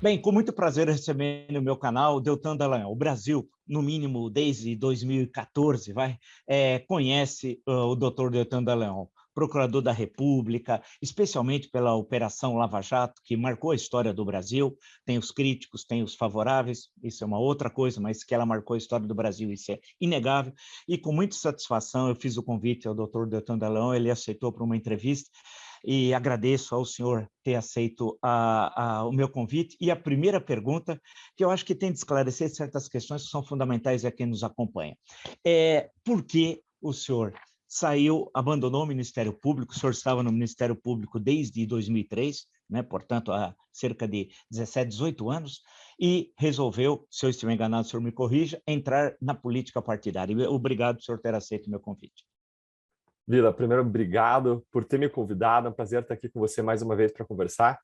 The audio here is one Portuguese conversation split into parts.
Bem, com muito prazer receber no meu canal o Deltan Dallagnol. O Brasil, no mínimo desde 2014, conhece o Dr. Deltan Dallagnol, procurador da República, especialmente pela Operação Lava Jato, que marcou a história do Brasil. Tem os críticos, tem os favoráveis, isso é uma outra coisa, mas que ela marcou a história do Brasil, isso é inegável. E com muita satisfação eu fiz o convite ao Dr. Deltan Dallagnol, ele aceitou para uma entrevista, e agradeço ao senhor ter aceito o meu convite. E a primeira pergunta, que eu acho que tem de esclarecer certas questões que são fundamentais a quem nos acompanha. Por que o senhor saiu, abandonou o Ministério Público? O senhor estava no Ministério Público desde 2003, né? Portanto, há cerca de 17, 18 anos, e resolveu, se eu estiver enganado, o senhor me corrija, entrar na política partidária. Obrigado por o senhor ter aceito o meu convite. Vila, primeiro, obrigado por ter me convidado. É um prazer estar aqui com você mais uma vez para conversar.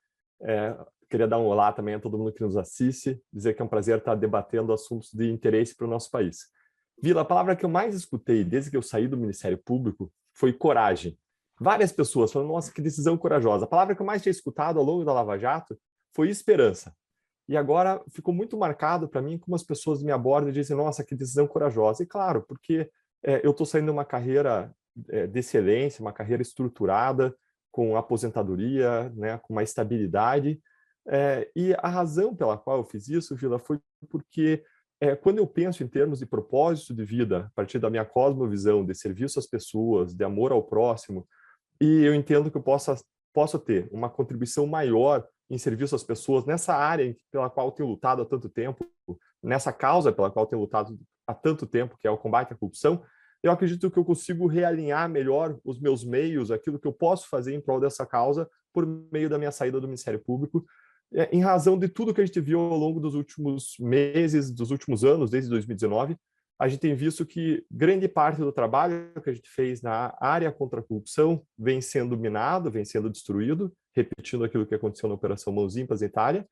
Queria dar um olá também a todo mundo que nos assiste, dizer que é um prazer estar debatendo assuntos de interesse para o nosso país. Vila, a palavra que eu mais escutei desde que eu saí do Ministério Público foi coragem. Várias pessoas falando, nossa, que decisão corajosa. A palavra que eu mais tinha escutado ao longo da Lava Jato foi esperança. E agora ficou muito marcado para mim como as pessoas me abordam e dizem, nossa, que decisão corajosa. E claro, porque eu estou saindo de uma carreira de excelência, uma carreira estruturada, com aposentadoria, né, com uma estabilidade. E a razão pela qual eu fiz isso, Vila, foi porque quando eu penso em termos de propósito de vida, a partir da minha cosmovisão de serviço às pessoas, de amor ao próximo, e eu entendo que eu posso ter uma contribuição maior em serviço às pessoas nessa área pela qual eu tenho lutado há tanto tempo, nessa causa pela qual eu tenho lutado há tanto tempo, que é o combate à corrupção, eu acredito que eu consigo realinhar melhor os meus meios, aquilo que eu posso fazer em prol dessa causa, por meio da minha saída do Ministério Público, em razão de tudo que a gente viu ao longo dos últimos meses, dos últimos anos, desde 2019, a gente tem visto que grande parte do trabalho que a gente fez na área contra a corrupção vem sendo minado, vem sendo destruído, repetindo aquilo que aconteceu na Operação Mãos Limpas em Itália.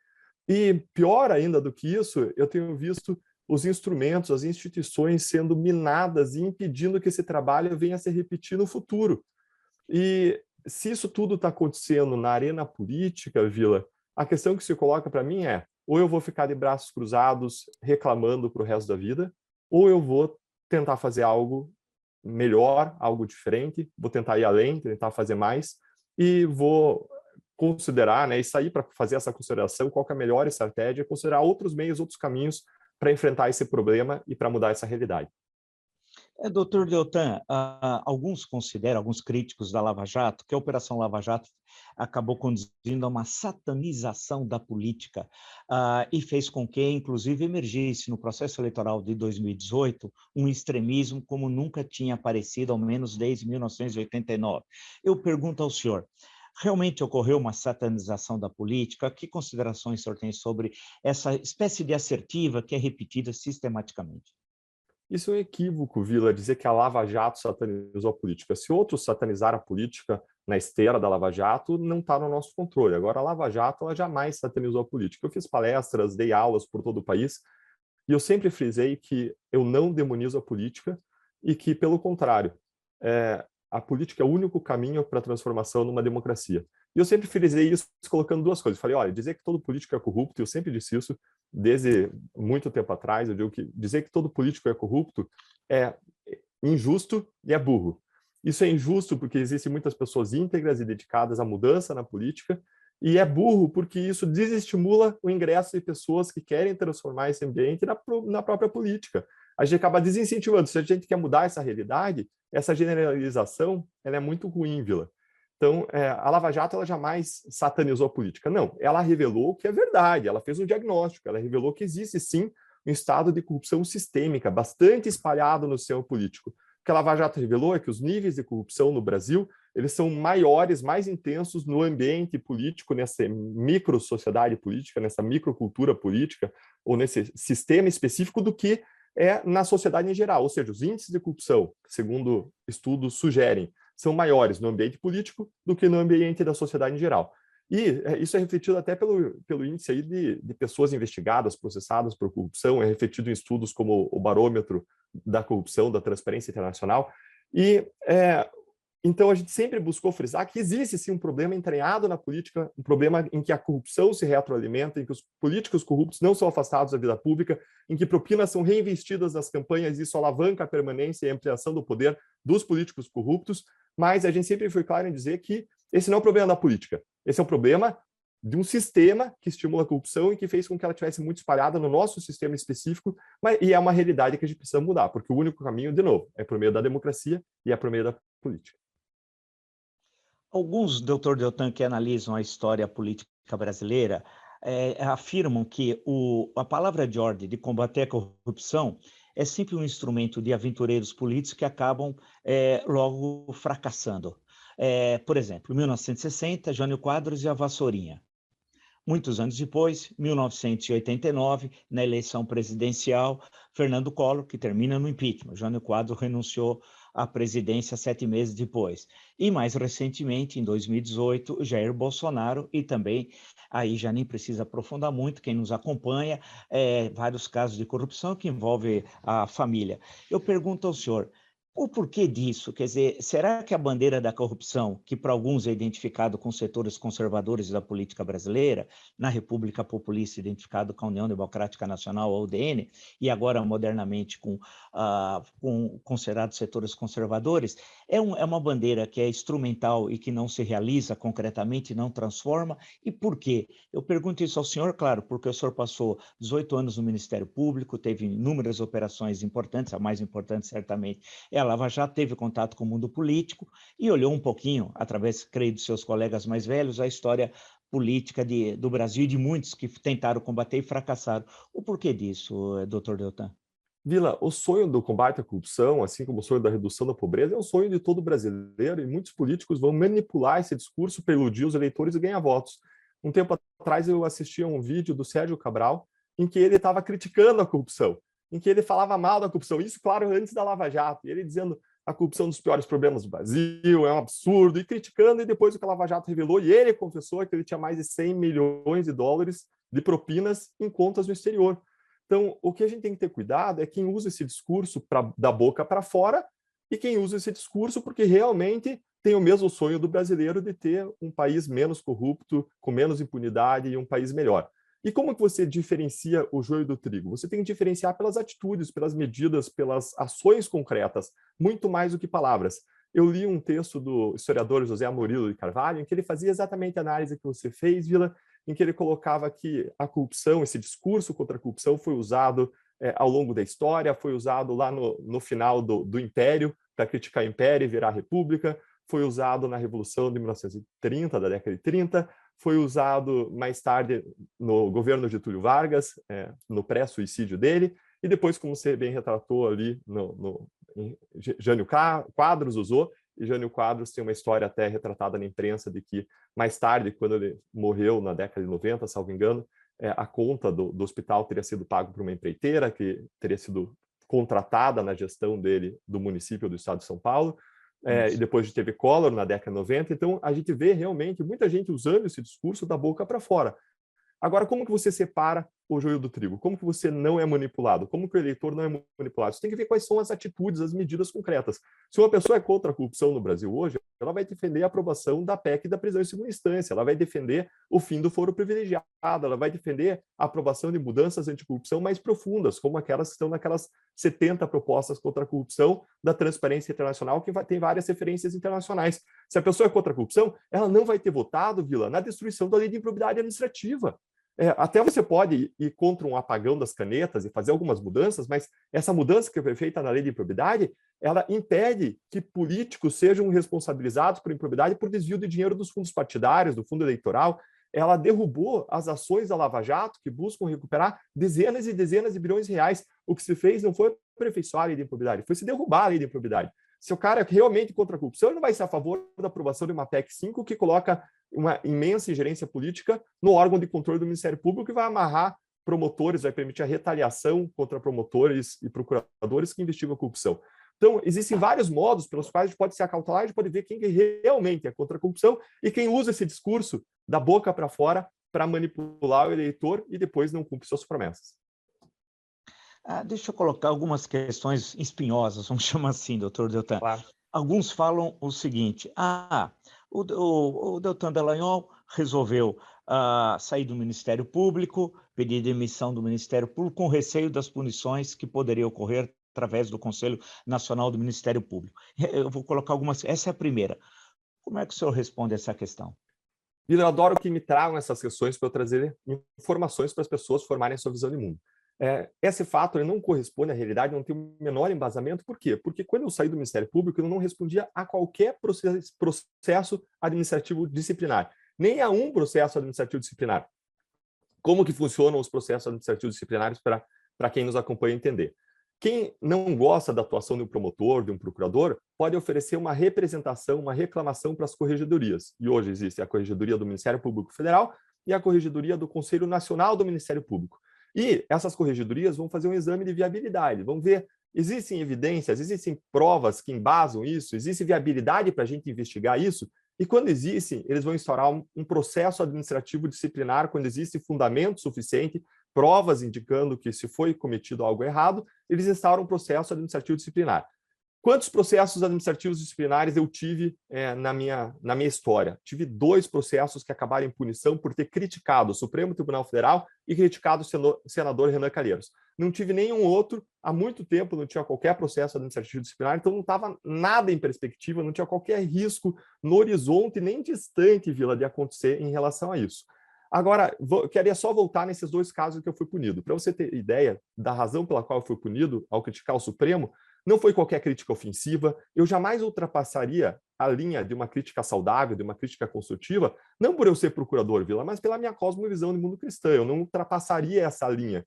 E pior ainda do que isso, eu tenho visto os instrumentos, as instituições sendo minadas e impedindo que esse trabalho venha a se repetir no futuro. E se isso tudo está acontecendo na arena política, Vila, a questão que se coloca para mim é, ou eu vou ficar de braços cruzados reclamando para o resto da vida, ou eu vou tentar fazer algo melhor, algo diferente, vou tentar ir além, tentar fazer mais, e vou considerar, né, e sair para fazer essa consideração, qual que é a melhor estratégia, considerar outros meios, outros caminhos para enfrentar esse problema e para mudar essa realidade. Doutor Deltan, alguns consideram, alguns críticos da Lava Jato, que a Operação Lava Jato acabou conduzindo a uma satanização da política e fez com que, inclusive, emergisse no processo eleitoral de 2018 um extremismo como nunca tinha aparecido, ao menos desde 1989. Eu pergunto ao senhor, realmente ocorreu uma satanização da política? Que considerações o senhor tem sobre essa espécie de assertiva que é repetida sistematicamente? Isso é um equívoco, Vila, dizer que a Lava Jato satanizou a política. Se outros satanizaram a política na esteira da Lava Jato, não está no nosso controle. Agora, a Lava Jato ela jamais satanizou a política. Eu fiz palestras, dei aulas por todo o país, e eu sempre frisei que eu não demonizo a política e que, pelo contrário, a política é o único caminho para a transformação numa democracia. E eu sempre frisei isso colocando duas coisas. Falei, olha, dizer que todo político é corrupto, eu sempre disse isso, desde muito tempo atrás, eu digo que dizer que todo político é corrupto é injusto e é burro. Isso é injusto porque existem muitas pessoas íntegras e dedicadas à mudança na política, e é burro porque isso desestimula o ingresso de pessoas que querem transformar esse ambiente na própria política. A gente acaba desincentivando. Se a gente quer mudar essa realidade, essa generalização ela é muito ruim, Vila. Então, a Lava Jato ela jamais satanizou a política. Não, ela revelou que é verdade, ela fez um diagnóstico, ela revelou que existe, sim, um estado de corrupção sistêmica bastante espalhado no sistema político. O que a Lava Jato revelou é que os níveis de corrupção no Brasil eles são maiores, mais intensos no ambiente político, nessa micro-sociedade política, nessa microcultura política, ou nesse sistema específico do que na sociedade em geral. Ou seja, os índices de corrupção, segundo estudos sugerem, são maiores no ambiente político do que no ambiente da sociedade em geral. E isso é refletido até pelo índice aí de pessoas investigadas, processadas por corrupção, é refletido em estudos como o Barômetro da Corrupção, da Transparência Internacional. E Então, a gente sempre buscou frisar que existe, sim, um problema entranhado na política, um problema em que a corrupção se retroalimenta, em que os políticos corruptos não são afastados da vida pública, em que propinas são reinvestidas nas campanhas e isso alavanca a permanência e a ampliação do poder dos políticos corruptos, mas a gente sempre foi claro em dizer que esse não é um problema da política, esse é um problema de um sistema que estimula a corrupção e que fez com que ela tivesse muito espalhada no nosso sistema específico, e é uma realidade que a gente precisa mudar, porque o único caminho, de novo, é por meio da democracia e é por meio da política. Alguns, doutor Deltan, que analisam a história política brasileira, afirmam que a palavra de ordem de combater a corrupção é sempre um instrumento de aventureiros políticos que acabam logo fracassando. Por exemplo, em 1960, Jânio Quadros e a Vassourinha. Muitos anos depois, 1989, na eleição presidencial, Fernando Collor, que termina no impeachment. Jânio Quadros renunciou à presidência 7 meses depois. E mais recentemente, em 2018, Jair Bolsonaro e também, aí já nem precisa aprofundar muito, quem nos acompanha, vários casos de corrupção que envolvem a família. Eu pergunto ao senhor, o porquê disso? Quer dizer, será que a bandeira da corrupção, que para alguns é identificado com setores conservadores da política brasileira, na República Populista identificado com a União Democrática Nacional, a UDN, e agora modernamente com considerados setores conservadores, é uma bandeira que é instrumental e que não se realiza concretamente, não transforma? E por quê? Eu pergunto isso ao senhor, claro, porque o senhor passou 18 anos no Ministério Público, teve inúmeras operações importantes, a mais importante certamente é a Lava Jato, teve contato com o mundo político e olhou um pouquinho, através, creio, dos seus colegas mais velhos, a história política do Brasil e de muitos que tentaram combater e fracassaram. O porquê disso, doutor Deltan? Vila, o sonho do combate à corrupção, assim como o sonho da redução da pobreza, é um sonho de todo brasileiro e muitos políticos vão manipular esse discurso para iludir os eleitores e ganhar votos. Um tempo atrás eu assisti a um vídeo do Sérgio Cabral em que ele estava criticando a corrupção, em que ele falava mal da corrupção, isso, claro, antes da Lava Jato, e ele dizendo a corrupção é um dos piores problemas do Brasil, é um absurdo, e criticando, e depois o que a Lava Jato revelou, e ele confessou que ele tinha mais de 100 milhões de dólares de propinas em contas no exterior. Então, o que a gente tem que ter cuidado é quem usa esse discurso da boca para fora e quem usa esse discurso porque realmente tem o mesmo sonho do brasileiro de ter um país menos corrupto, com menos impunidade e um país melhor. E como que você diferencia o joio do trigo? Você tem que diferenciar pelas atitudes, pelas medidas, pelas ações concretas, muito mais do que palavras. Eu li um texto do historiador José Murilo de Carvalho, em que ele fazia exatamente a análise que você fez, Vila, em que ele colocava que a corrupção, esse discurso contra a corrupção foi usado ao longo da história, foi usado lá no final do Império, para criticar o Império e virar a República, foi usado na Revolução de 1930, da década de 30, foi usado mais tarde no governo de Getúlio Vargas, no pré-suicídio dele, e depois, como você bem retratou ali, Jânio Quadros usou, e Jânio Quadros tem uma história até retratada na imprensa de que, mais tarde, quando ele morreu na década de 90, salvo engano, a conta do hospital teria sido paga por uma empreiteira que teria sido contratada na gestão dele do município do estado de São Paulo, e depois teve Collor na década de 90, então a gente vê realmente muita gente usando esse discurso da boca para fora. Agora, como que você separa o joio do trigo? Como que você não é manipulado? Como que o eleitor não é manipulado? Você tem que ver quais são as atitudes, as medidas concretas. Se uma pessoa é contra a corrupção no Brasil hoje, ela vai defender a aprovação da PEC da prisão em segunda instância, ela vai defender o fim do foro privilegiado, ela vai defender a aprovação de mudanças anticorrupção mais profundas, como aquelas que estão naquelas 70 propostas contra a corrupção da Transparência Internacional, que tem várias referências internacionais. Se a pessoa é contra a corrupção, ela não vai ter votado, Vila, na destruição da lei de improbidade administrativa. Até você pode ir contra um apagão das canetas e fazer algumas mudanças, mas essa mudança que foi feita na lei de improbidade, ela impede que políticos sejam responsabilizados por improbidade por desvio de dinheiro dos fundos partidários, do fundo eleitoral. Ela derrubou as ações da Lava Jato, que buscam recuperar dezenas e dezenas de bilhões de reais. O que se fez não foi aperfeiçoar a lei de improbidade, foi se derrubar a lei de improbidade. Se o cara é realmente contra a corrupção, ele não vai ser a favor da aprovação de uma PEC 5 que coloca uma imensa ingerência política no órgão de controle do Ministério Público e vai amarrar promotores, vai permitir a retaliação contra promotores e procuradores que investigam a corrupção. Então, existem vários modos pelos quais a gente pode se acautelar, a gente pode ver quem realmente é contra a corrupção e quem usa esse discurso da boca para fora para manipular o eleitor e depois não cumpre suas promessas. Deixa eu colocar algumas questões espinhosas, vamos chamar assim, doutor Deltan. Claro. Alguns falam o seguinte: o Deltan Dallagnol resolveu sair do Ministério Público, pedir demissão do Ministério Público com receio das punições que poderiam ocorrer através do Conselho Nacional do Ministério Público. Eu vou colocar algumas. Essa é a primeira. Como é que o senhor responde a essa questão? Eu adoro que me tragam essas questões para eu trazer informações para as pessoas formarem a sua visão de mundo. Esse fato ele não corresponde à realidade, não tem o menor embasamento. Por quê? Porque quando eu saí do Ministério Público, eu não respondia a qualquer processo administrativo disciplinar, nem a um processo administrativo disciplinar. Como que funcionam os processos administrativos disciplinares para quem nos acompanha entender? Quem não gosta da atuação de um promotor, de um procurador, pode oferecer uma representação, uma reclamação para as corregedorias. E hoje existe a Corregedoria do Ministério Público Federal e a Corregedoria do Conselho Nacional do Ministério Público. E essas corregedorias vão fazer um exame de viabilidade, vão ver, existem evidências, existem provas que embasam isso, existe viabilidade para a gente investigar isso, e quando existe, eles vão instaurar um processo administrativo disciplinar, quando existe fundamento suficiente, provas indicando que se foi cometido algo errado, eles instauram um processo administrativo disciplinar. Quantos processos administrativos disciplinares eu tive na minha história? Tive 2 processos que acabaram em punição por ter criticado o Supremo Tribunal Federal e criticado o senador Renan Calheiros. Não tive nenhum outro, há muito tempo não tinha qualquer processo administrativo disciplinar, então não estava nada em perspectiva, não tinha qualquer risco no horizonte, nem distante, Vila, de acontecer em relação a isso. Agora, queria só voltar nesses 2 casos que eu fui punido. Para você ter ideia da razão pela qual eu fui punido ao criticar o Supremo, não foi qualquer crítica ofensiva, eu jamais ultrapassaria a linha de uma crítica saudável, de uma crítica construtiva, não por eu ser procurador, Vila, mas pela minha cosmovisão de mundo cristão, eu não ultrapassaria essa linha.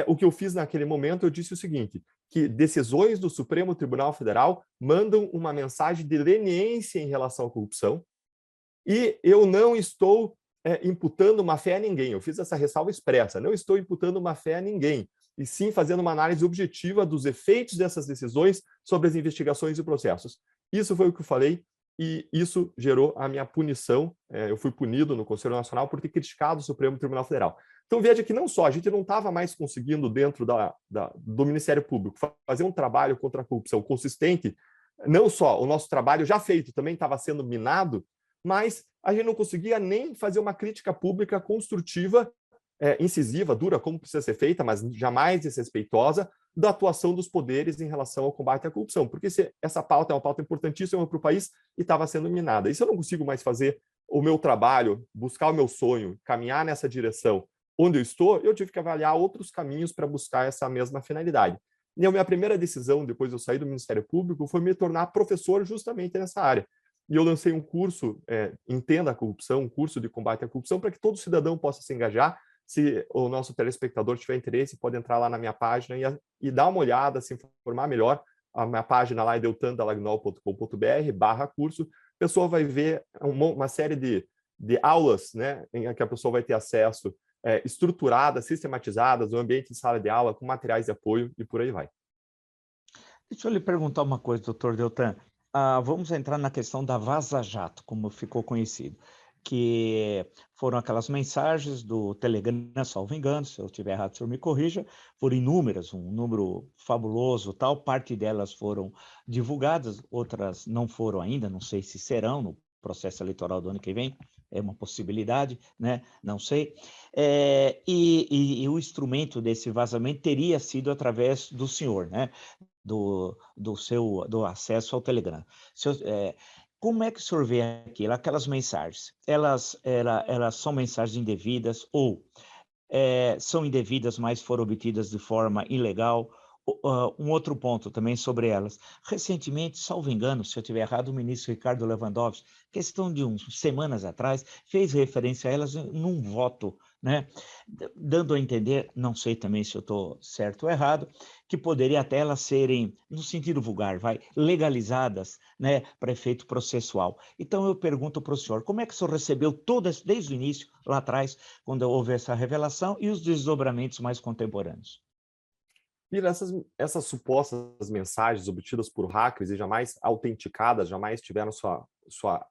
O que eu fiz naquele momento, eu disse o seguinte, que decisões do Supremo Tribunal Federal mandam uma mensagem de leniência em relação à corrupção, e eu não estou imputando uma fé a ninguém, eu fiz essa ressalva expressa, não estou imputando uma fé a ninguém, e sim fazendo uma análise objetiva dos efeitos dessas decisões sobre as investigações e processos. Isso foi o que eu falei, e isso gerou a minha punição. Eu fui punido no Conselho Nacional por ter criticado o Supremo Tribunal Federal. Então veja que não só a gente não estava mais conseguindo dentro do Ministério Público fazer um trabalho contra a corrupção consistente, não só o nosso trabalho já feito também estava sendo minado, mas a gente não conseguia nem fazer uma crítica pública construtiva, incisiva, dura, como precisa ser feita, mas jamais desrespeitosa, da atuação dos poderes em relação ao combate à corrupção, porque essa pauta é uma pauta importantíssima para o país e estava sendo minada. E se eu não consigo mais fazer o meu trabalho, buscar o meu sonho, caminhar nessa direção onde eu estou, eu tive que avaliar outros caminhos para buscar essa mesma finalidade. E a minha primeira decisão, depois de eu sair do Ministério Público, foi me tornar professor justamente nessa área. E eu lancei um curso, Entenda a Corrupção, um curso de combate à corrupção, para que todo cidadão possa se engajar. Se o nosso telespectador tiver interesse, pode entrar lá na minha página e dar uma olhada, se informar melhor. A minha página lá é deltandalagnol.com.br/curso. A pessoa vai ver uma série de aulas, né, em que a pessoa vai ter acesso estruturadas, sistematizadas, no ambiente de sala de aula, com materiais de apoio e por aí vai. Deixa eu lhe perguntar uma coisa, doutor Deltan. Vamos entrar na questão da Vaza Jato, como ficou conhecido, que foram aquelas mensagens do Telegram, salvo engano, se eu estiver errado, o senhor me corrija, foram inúmeras, um número fabuloso, tal, parte delas foram divulgadas, outras não foram ainda, não sei se serão no processo eleitoral do ano que vem, é uma possibilidade, né? Não sei. E o instrumento desse vazamento teria sido através do senhor, né? Do acesso ao Telegram. Como é que o senhor vê aquilo, aquelas mensagens? Elas são mensagens indevidas ou são indevidas, mas foram obtidas de forma ilegal? Um outro ponto também sobre elas. Recentemente, salvo engano, se eu estiver errado, o ministro Ricardo Lewandowski, questão de umas semanas atrás, fez referência a elas num voto, né? Dando a entender, não sei também se eu estou certo ou errado, que poderia até elas serem, no sentido vulgar, legalizadas, né, para efeito processual. Então eu pergunto para o senhor, como é que o senhor recebeu todas, desde o início, lá atrás, quando houve essa revelação, e os desdobramentos mais contemporâneos? E essas supostas mensagens obtidas por hackers e jamais autenticadas, jamais tiveram sua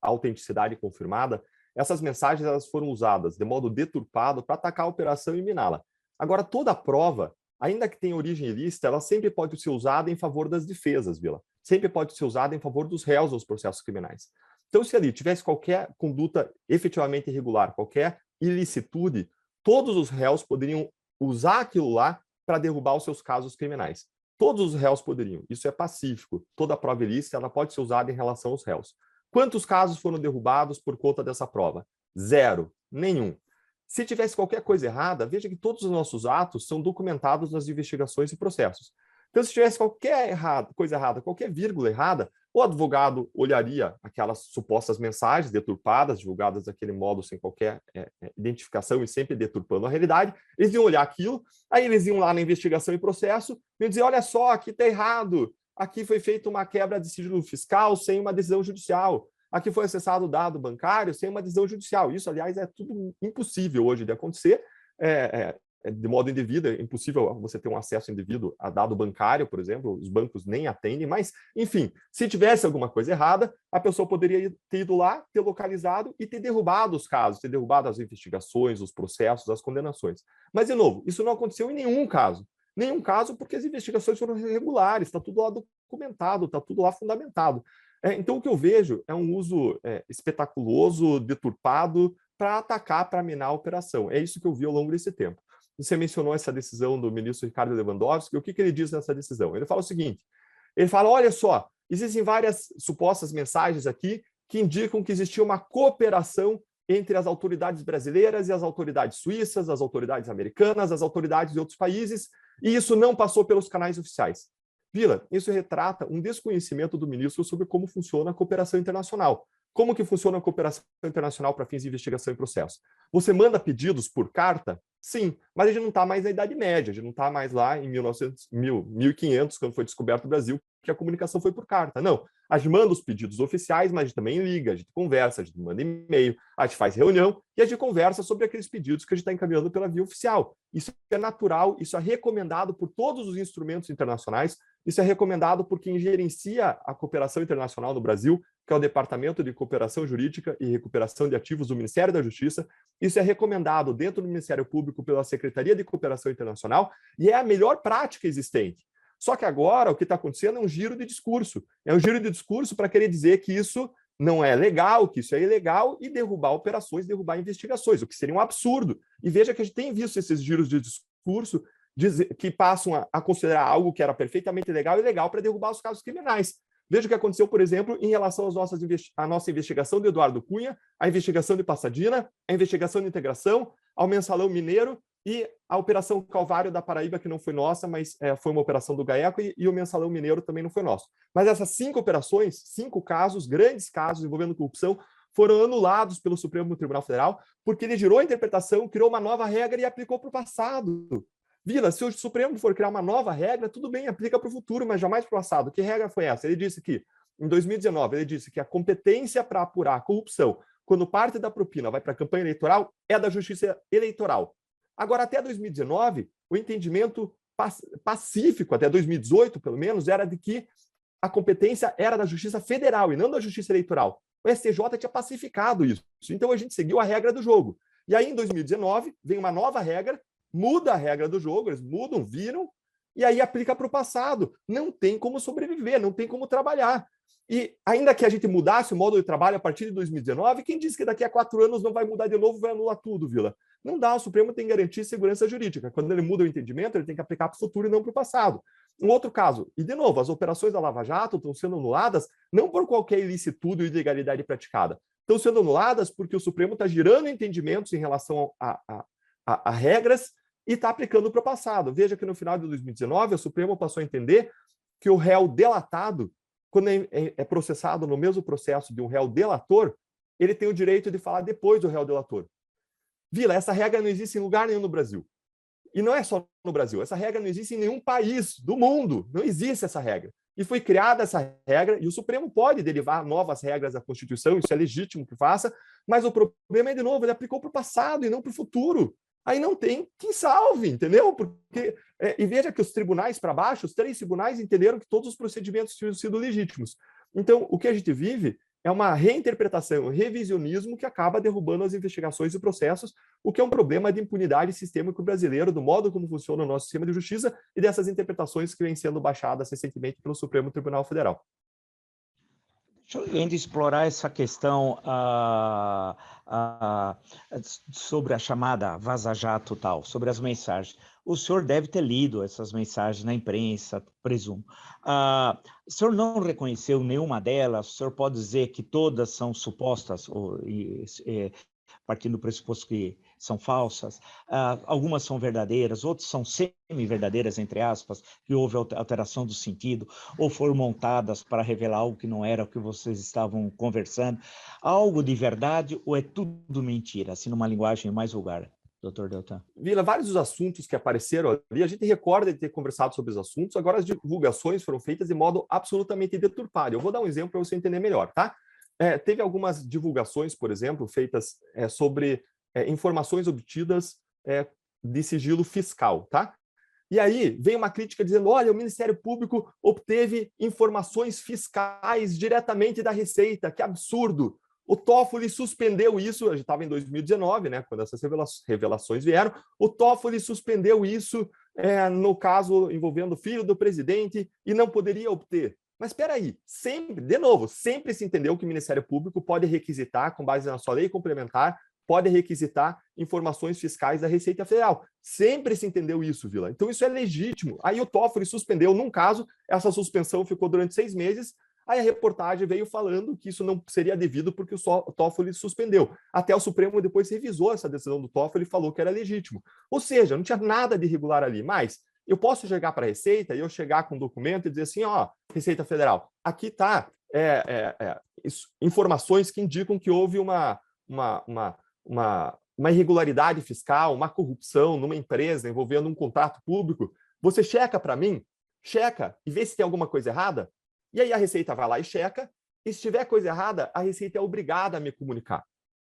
autenticidade confirmada, essas mensagens elas foram usadas de modo deturpado para atacar a operação e miná-la. Agora, toda prova, ainda que tenha origem ilícita, ela sempre pode ser usada em favor das defesas, Vila. sempre pode ser usada em favor dos réus nos processos criminais. Então, se ali tivesse qualquer conduta efetivamente irregular, qualquer ilicitude, todos os réus poderiam usar aquilo lá para derrubar os seus casos criminais. Todos os réus poderiam. Isso é pacífico. Toda prova ilícita ela pode ser usada em relação aos réus. Quantos casos foram derrubados por conta dessa prova? 0. Nenhum. Se tivesse qualquer coisa errada, veja que todos os nossos atos são documentados nas investigações e processos. Então, se tivesse qualquer coisa errada, qualquer vírgula errada, o advogado olharia aquelas supostas mensagens deturpadas, divulgadas daquele modo sem qualquer identificação e sempre deturpando a realidade. Eles iam olhar aquilo, aí eles iam lá na investigação e processo e dizer, olha só, aqui está errado, aqui foi feita uma quebra de sigilo fiscal sem uma decisão judicial, aqui foi acessado dado bancário sem uma decisão judicial. Isso, aliás, é tudo impossível hoje de acontecer, de modo indevido, é impossível você ter um acesso indevido a dado bancário, por exemplo, os bancos nem atendem, mas, enfim, se tivesse alguma coisa errada, a pessoa poderia ter ido lá, ter localizado e ter derrubado os casos, ter derrubado as investigações, os processos, as condenações. Mas, de novo, isso não aconteceu em nenhum caso. Nenhum caso porque as investigações foram regulares, está tudo lá documentado, está tudo lá fundamentado. Então, o que eu vejo é um uso espetaculoso, deturpado, para atacar, para minar a operação. É isso que eu vi ao longo desse tempo. Você mencionou essa decisão do ministro Ricardo Lewandowski. O que ele diz nessa decisão? Ele fala o seguinte, ele fala, olha só, existem várias supostas mensagens aqui que indicam que existia uma cooperação entre as autoridades brasileiras e as autoridades suíças, as autoridades americanas, as autoridades de outros países, e isso não passou pelos canais oficiais. Vila, isso retrata um desconhecimento do ministro sobre como funciona a cooperação internacional. Como que funciona a cooperação internacional para fins de investigação e processo? Você manda pedidos por carta? Sim, mas a gente não está mais na Idade Média, a gente não está mais lá em 1500, quando foi descoberto o Brasil, que a comunicação foi por carta. Não, a gente manda os pedidos oficiais, mas a gente também liga, a gente conversa, a gente manda e-mail, a gente faz reunião e a gente conversa sobre aqueles pedidos que a gente está encaminhando pela via oficial. Isso é natural, isso é recomendado por todos os instrumentos internacionais, isso é recomendado por quem gerencia a cooperação internacional no Brasil, que é o Departamento de Cooperação Jurídica e Recuperação de Ativos do Ministério da Justiça. Isso é recomendado dentro do Ministério Público pela Secretaria de Cooperação Internacional e é a melhor prática existente. Só que agora o que está acontecendo é um giro de discurso. É um giro de discurso para querer dizer que isso não é legal, que isso é ilegal e derrubar operações, derrubar investigações, o que seria um absurdo. E veja que a gente tem visto esses giros de discurso que passam a considerar algo que era perfeitamente legal e legal para derrubar os casos criminais. Veja o que aconteceu, por exemplo, em relação à nossa investigação de Eduardo Cunha, a investigação de Passadina, a investigação de integração, ao Mensalão Mineiro e a Operação Calvário da Paraíba, que não foi nossa, mas foi uma operação do GAECO, e o Mensalão Mineiro também não foi nosso. Mas essas 5 operações, 5 casos, grandes casos envolvendo corrupção, foram anulados pelo Supremo Tribunal Federal, porque ele girou a interpretação, criou uma nova regra e aplicou para o passado. Vila, se o Supremo for criar uma nova regra, tudo bem, aplica para o futuro, mas jamais para o passado. Que regra foi essa? Ele disse que, em 2019, ele disse que a competência para apurar a corrupção, quando parte da propina vai para a campanha eleitoral, é da Justiça Eleitoral. Agora, até 2019, o entendimento pacífico, até 2018, pelo menos, era de que a competência era da Justiça Federal e não da Justiça Eleitoral. O STJ tinha pacificado isso. Então, a gente seguiu a regra do jogo. E aí, em 2019, vem uma nova regra, muda a regra do jogo, eles mudam, viram, e aí aplica para o passado. Não tem como sobreviver, não tem como trabalhar. E ainda que a gente mudasse o modo de trabalho a partir de 2019, quem disse que daqui a 4 anos não vai mudar de novo, vai anular tudo, Vila? Não dá, o Supremo tem que garantir segurança jurídica. Quando ele muda o entendimento, ele tem que aplicar para o futuro e não para o passado. Um outro caso, e de novo, as operações da Lava Jato estão sendo anuladas não por qualquer ilicitude ou ilegalidade praticada, estão sendo anuladas porque o Supremo está girando entendimentos em relação a regras e está aplicando para o passado. Veja que no final de 2019, o Supremo passou a entender que o réu delatado, quando é processado no mesmo processo de um réu delator, ele tem o direito de falar depois do réu delator. Vila, essa regra não existe em lugar nenhum no Brasil. E não é só no Brasil, essa regra não existe em nenhum país do mundo, não existe essa regra. E foi criada essa regra, e o Supremo pode derivar novas regras da Constituição, isso é legítimo que faça, mas o problema é, de novo, ele aplicou para o passado e não para o futuro. Aí não tem quem salve, entendeu? Porque, e veja que os tribunais para baixo, os 3 tribunais entenderam que todos os procedimentos tinham sido legítimos. Então, o que a gente vive é uma reinterpretação, um revisionismo que acaba derrubando as investigações e processos, o que é um problema de impunidade sistêmico brasileiro, do modo como funciona o nosso sistema de justiça e dessas interpretações que vêm sendo baixadas recentemente pelo Supremo Tribunal Federal. Deixa eu ainda explorar essa questão sobre a chamada vaza-jato tal, sobre as mensagens. O senhor deve ter lido essas mensagens na imprensa, presumo. O senhor não reconheceu nenhuma delas? O senhor pode dizer que todas são supostas, partindo do pressuposto que são falsas? Algumas são verdadeiras, outras são semi-verdadeiras, entre aspas, que houve alteração do sentido, ou foram montadas para revelar algo que não era o que vocês estavam conversando. Algo de verdade ou é tudo mentira, assim, numa linguagem mais vulgar? Dr. Deltan. Vila, vários dos assuntos que apareceram ali, a gente recorda de ter conversado sobre os assuntos, agora as divulgações foram feitas de modo absolutamente deturpado. Eu vou dar um exemplo para você entender melhor, tá? Teve algumas divulgações, por exemplo, feitas sobre informações obtidas de sigilo fiscal, tá? E aí vem uma crítica dizendo, olha, o Ministério Público obteve informações fiscais diretamente da Receita, que absurdo! O Toffoli suspendeu isso, a gente estava em 2019, né, quando essas revelações vieram, o Toffoli suspendeu isso no caso envolvendo o filho do presidente e não poderia obter. Mas espera aí, sempre, de novo, sempre se entendeu que o Ministério Público pode requisitar, com base na sua lei complementar, pode requisitar informações fiscais da Receita Federal. Sempre se entendeu isso, Vila. Então isso é legítimo. Aí o Toffoli suspendeu, num caso, essa suspensão ficou durante 6 meses, aí a reportagem veio falando que isso não seria devido porque o Toffoli suspendeu. Até o Supremo depois revisou essa decisão do Toffoli e falou que era legítimo. Ou seja, não tinha nada de irregular ali, mas eu posso chegar para a Receita e eu chegar com um documento e dizer assim, ó, Receita Federal, aqui está informações que indicam que houve uma irregularidade fiscal, uma corrupção numa empresa envolvendo um contrato público. Você checa para mim, checa e vê se tem alguma coisa errada. E aí a Receita vai lá e checa, e se tiver coisa errada, a Receita é obrigada a me comunicar.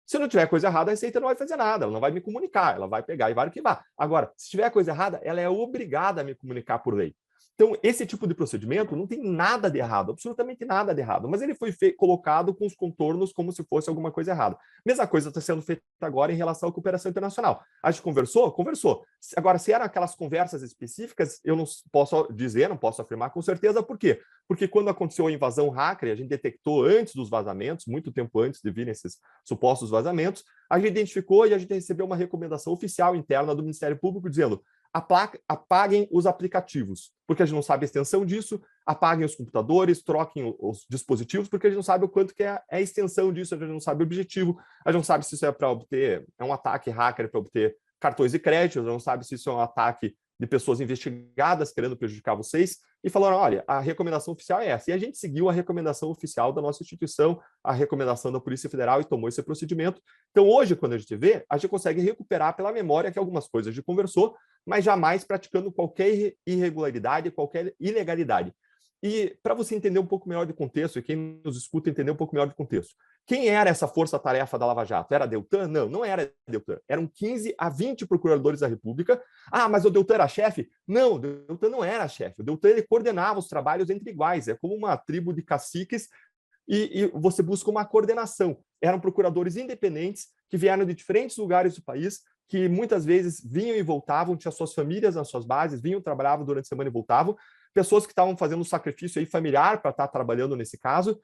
Se não tiver coisa errada, a Receita não vai fazer nada, ela não vai me comunicar, ela vai pegar e vai arquivar. Agora, se tiver coisa errada, ela é obrigada a me comunicar por lei. Então, esse tipo de procedimento não tem nada de errado, absolutamente nada de errado, mas ele foi colocado com os contornos como se fosse alguma coisa errada. Mesma coisa está sendo feita agora em relação à cooperação internacional. A gente conversou? Conversou. Agora, se eram aquelas conversas específicas, eu não posso dizer, não posso afirmar com certeza. Por quê? Porque quando aconteceu a invasão hacker, a gente detectou antes dos vazamentos, muito tempo antes de virem esses supostos vazamentos, a gente identificou e a gente recebeu uma recomendação oficial interna do Ministério Público dizendo: apaguem os aplicativos, porque a gente não sabe a extensão disso, apaguem os computadores, troquem os dispositivos, porque a gente não sabe o quanto que é a extensão disso, a gente não sabe o objetivo, a gente não sabe se isso é para obter, é um ataque hacker para obter cartões de crédito, a gente não sabe se isso é um ataque de pessoas investigadas querendo prejudicar vocês, e falaram, olha, a recomendação oficial é essa. E a gente seguiu a recomendação oficial da nossa instituição, a recomendação da Polícia Federal, e tomou esse procedimento. Então, hoje, quando a gente vê, a gente consegue recuperar pela memória que algumas coisas a gente conversou, mas jamais praticando qualquer irregularidade, qualquer ilegalidade. E para você entender um pouco melhor do contexto, e quem nos escuta entender um pouco melhor do contexto, quem era essa força-tarefa da Lava Jato? Era a Deltan? Não, não era a Deltan. Eram 15 a 20 procuradores da República. Ah, mas o Deltan era chefe? Não, o Deltan não era chefe. O Deltan ele coordenava os trabalhos entre iguais. É como uma tribo de caciques e você busca uma coordenação. Eram procuradores independentes que vieram de diferentes lugares do país, que muitas vezes vinham e voltavam, tinham suas famílias nas suas bases, vinham, trabalhavam durante a semana e voltavam. Pessoas que estavam fazendo um sacrifício aí familiar para estar trabalhando nesse caso.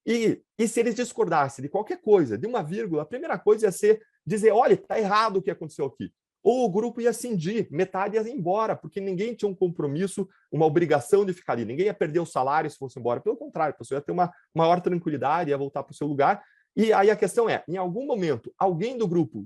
E se eles discordassem de qualquer coisa, de uma vírgula, a primeira coisa ia ser dizer, olha, está errado o que aconteceu aqui. Ou o grupo ia cindir, metade ia embora, porque ninguém tinha um compromisso, uma obrigação de ficar ali. Ninguém ia perder o salário se fosse embora. Pelo contrário, a pessoa ia ter uma maior tranquilidade, ia voltar para o seu lugar. E aí a questão é, em algum momento, alguém do grupo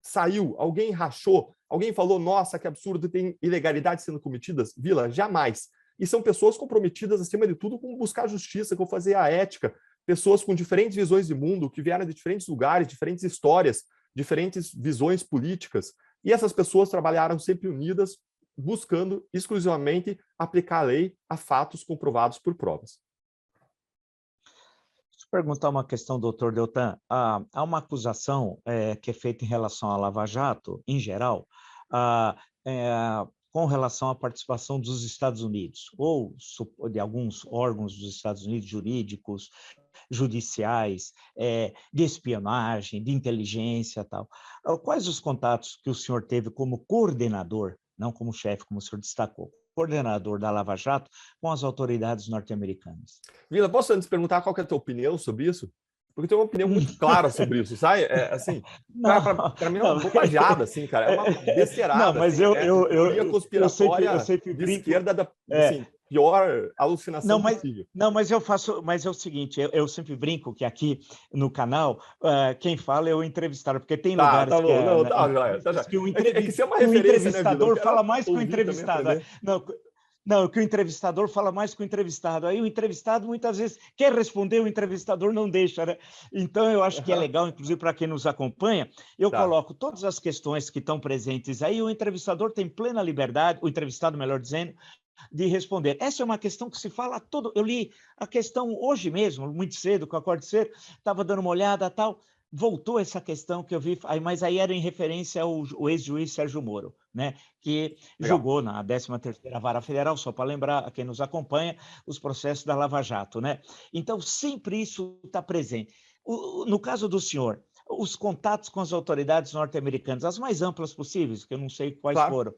saiu, alguém rachou, alguém falou, nossa, que absurdo, tem ilegalidades sendo cometidas? Vila, jamais. E são pessoas comprometidas, acima de tudo, com buscar a justiça, com fazer a ética, pessoas com diferentes visões de mundo, que vieram de diferentes lugares, diferentes histórias, diferentes visões políticas. E essas pessoas trabalharam sempre unidas, buscando exclusivamente aplicar a lei a fatos comprovados por provas. Deixa eu perguntar uma questão, doutor Deltan. Há uma acusação que é feita em relação à Lava Jato, em geral, com relação à participação dos Estados Unidos, ou de alguns órgãos dos Estados Unidos, jurídicos, judiciais, de espionagem, de inteligência e tal. Quais os contatos que o senhor teve como coordenador, não como chefe, como o senhor destacou, coordenador da Lava Jato, com as autoridades norte-americanas? Vila, posso antes perguntar qual que é a tua opinião sobre isso? Porque eu tenho uma opinião muito clara sobre isso, sabe? Assim, para mim é uma bobajada, assim, cara. É uma besteirada, não, mas assim, teoria conspiratória sempre de brinco, esquerda, assim, pior alucinação possível. Não, mas mas é o seguinte, eu sempre brinco que aqui no canal, quem fala é o entrevistado, porque tem lugares tá bom, não, que que você é uma que o referência, né, Vila? entrevistador fala mais que o entrevistado. Também, Não, que o entrevistador fala mais que o entrevistado. Aí o entrevistado, muitas vezes, quer responder, o entrevistador não deixa, né? Então, eu acho que é legal, inclusive para quem nos acompanha, eu coloco todas as questões que estão presentes aí, o entrevistador tem plena liberdade, o entrevistado, melhor dizendo, de responder. Essa é uma questão que se fala todo. Eu li a questão hoje mesmo, muito cedo, com a acordo cedo, estava dando uma olhada tal. Voltou essa questão que eu vi, mas aí era em referência ao ex-juiz Sérgio Moro, né, que julgou na 13ª Vara Federal, só para lembrar a quem nos acompanha, os processos da Lava Jato, né? Então, sempre isso está presente. No caso do senhor, os contatos com as autoridades norte-americanas, as mais amplas possíveis, que eu não sei quais foram,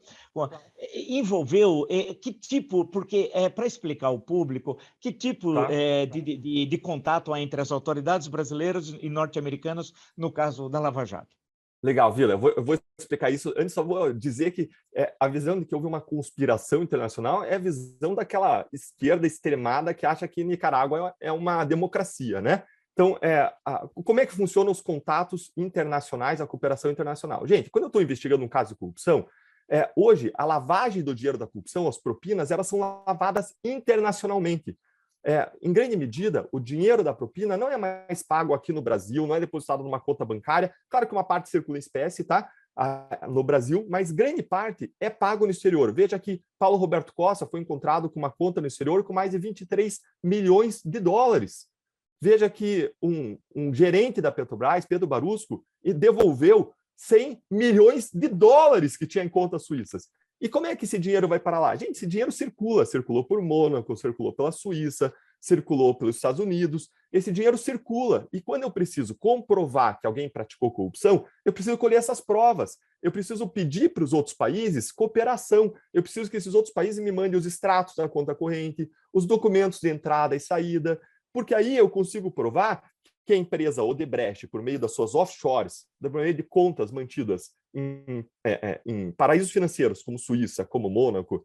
envolveu que tipo, porque para explicar ao público, que tipo de contato há entre as autoridades brasileiras e norte-americanas no caso da Lava Jato? Legal, Vila, eu vou explicar isso. Antes, só vou dizer que a visão de que houve uma conspiração internacional é a visão daquela esquerda extremada que acha que Nicarágua é uma democracia, né? Então, como é que funcionam os contatos internacionais, a cooperação internacional? Gente, quando eu estou investigando um caso de corrupção, hoje, a lavagem do dinheiro da corrupção, as propinas, elas são lavadas internacionalmente. Em grande medida, o dinheiro da propina não é mais pago aqui no Brasil, não é depositado numa conta bancária. Claro que uma parte circula em espécie, tá? No Brasil, mas grande parte é pago no exterior. Veja que Paulo Roberto Costa foi encontrado com uma conta no exterior com mais de 23 milhões de dólares. Veja que um gerente da Petrobras, Pedro Barusco, devolveu 100 milhões de dólares que tinha em contas suíças. E como é que esse dinheiro vai para lá? Gente, esse dinheiro circulou por Mônaco, circulou pela Suíça, circulou pelos Estados Unidos. Esse dinheiro circula. E quando eu preciso comprovar que alguém praticou corrupção, eu preciso colher essas provas. Eu preciso pedir para os outros países cooperação. Eu preciso que esses outros países me mandem os extratos da conta corrente, os documentos de entrada e saída, porque aí eu consigo provar que a empresa Odebrecht, por meio das suas offshores, por meio de contas mantidas em paraísos financeiros, como Suíça, como Mônaco,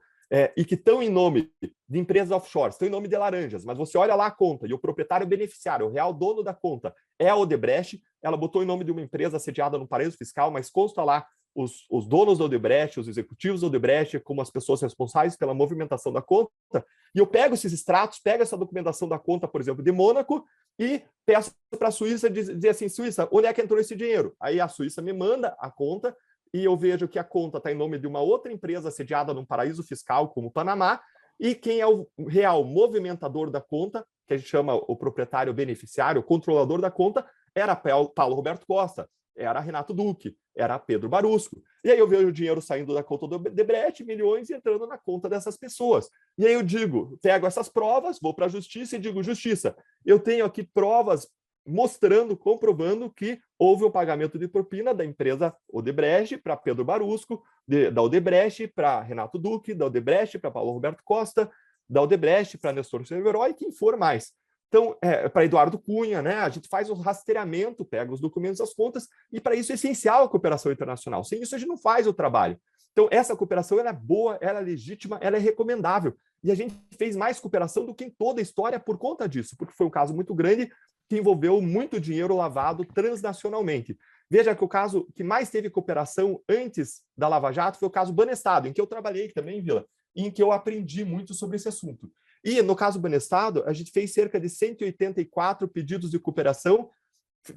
e que estão em nome de empresas offshore, estão em nome de laranjas, mas você olha lá a conta e o proprietário beneficiário, o real dono da conta, é a Odebrecht, ela botou em nome de uma empresa sediada no paraíso fiscal, mas consta lá os donos da Odebrecht, os executivos da Odebrecht, como as pessoas responsáveis pela movimentação da conta, e eu pego esses extratos, pego essa documentação da conta, por exemplo, de Mônaco, e peço para a Suíça dizer assim, Suíça, onde é que entrou esse dinheiro? Aí a Suíça me manda a conta, e eu vejo que a conta está em nome de uma outra empresa sediada num paraíso fiscal, como o Panamá, e quem é o real movimentador da conta, que a gente chama o proprietário beneficiário, o controlador da conta, era Paulo Roberto Costa, era Renato Duque, era Pedro Barusco. E aí eu vejo o dinheiro saindo da conta do Odebrecht, milhões, e entrando na conta dessas pessoas. E aí eu digo, pego essas provas, vou para a justiça e digo, justiça, eu tenho aqui provas mostrando, comprovando que houve um pagamento de propina da empresa Odebrecht para Pedro Barusco, da Odebrecht para Renato Duque, da Odebrecht para Paulo Roberto Costa, da Odebrecht para Nestor Cerveró e quem for mais. Então, para Eduardo Cunha, né, a gente faz o rastreamento, pega os documentos das contas, e para isso é essencial a cooperação internacional. Sem isso, a gente não faz o trabalho. Então, essa cooperação ela é boa, ela é legítima, ela é recomendável. E a gente fez mais cooperação do que em toda a história por conta disso, porque foi um caso muito grande que envolveu muito dinheiro lavado transnacionalmente. Veja que o caso que mais teve cooperação antes da Lava Jato foi o caso Banestado, em que eu trabalhei também, Vila, e em que eu aprendi muito sobre esse assunto. E, no caso Banestado, a gente fez cerca de 184 pedidos de cooperação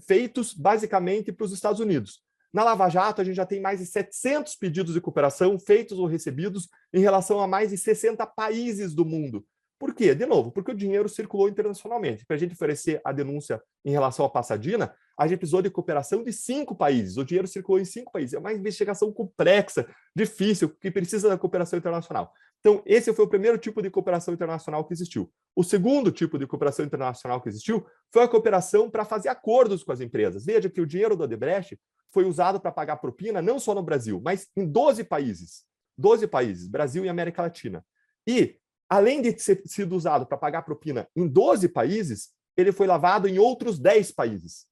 feitos, basicamente, para os Estados Unidos. Na Lava Jato, a gente já tem mais de 700 pedidos de cooperação feitos ou recebidos em relação a mais de 60 países do mundo. Por quê? De novo, porque o dinheiro circulou internacionalmente. Para a gente oferecer a denúncia em relação à Passadina, a gente precisou de cooperação de 5 países. O dinheiro circulou em 5 países. É uma investigação complexa, difícil, que precisa da cooperação internacional. Então, esse foi o primeiro tipo de cooperação internacional que existiu. O segundo tipo de cooperação internacional que existiu foi a cooperação para fazer acordos com as empresas. Veja que o dinheiro do Odebrecht foi usado para pagar propina não só no Brasil, mas em 12 países. 12 países, Brasil e América Latina. E, além de ter sido usado para pagar propina em 12 países, ele foi lavado em outros 10 países.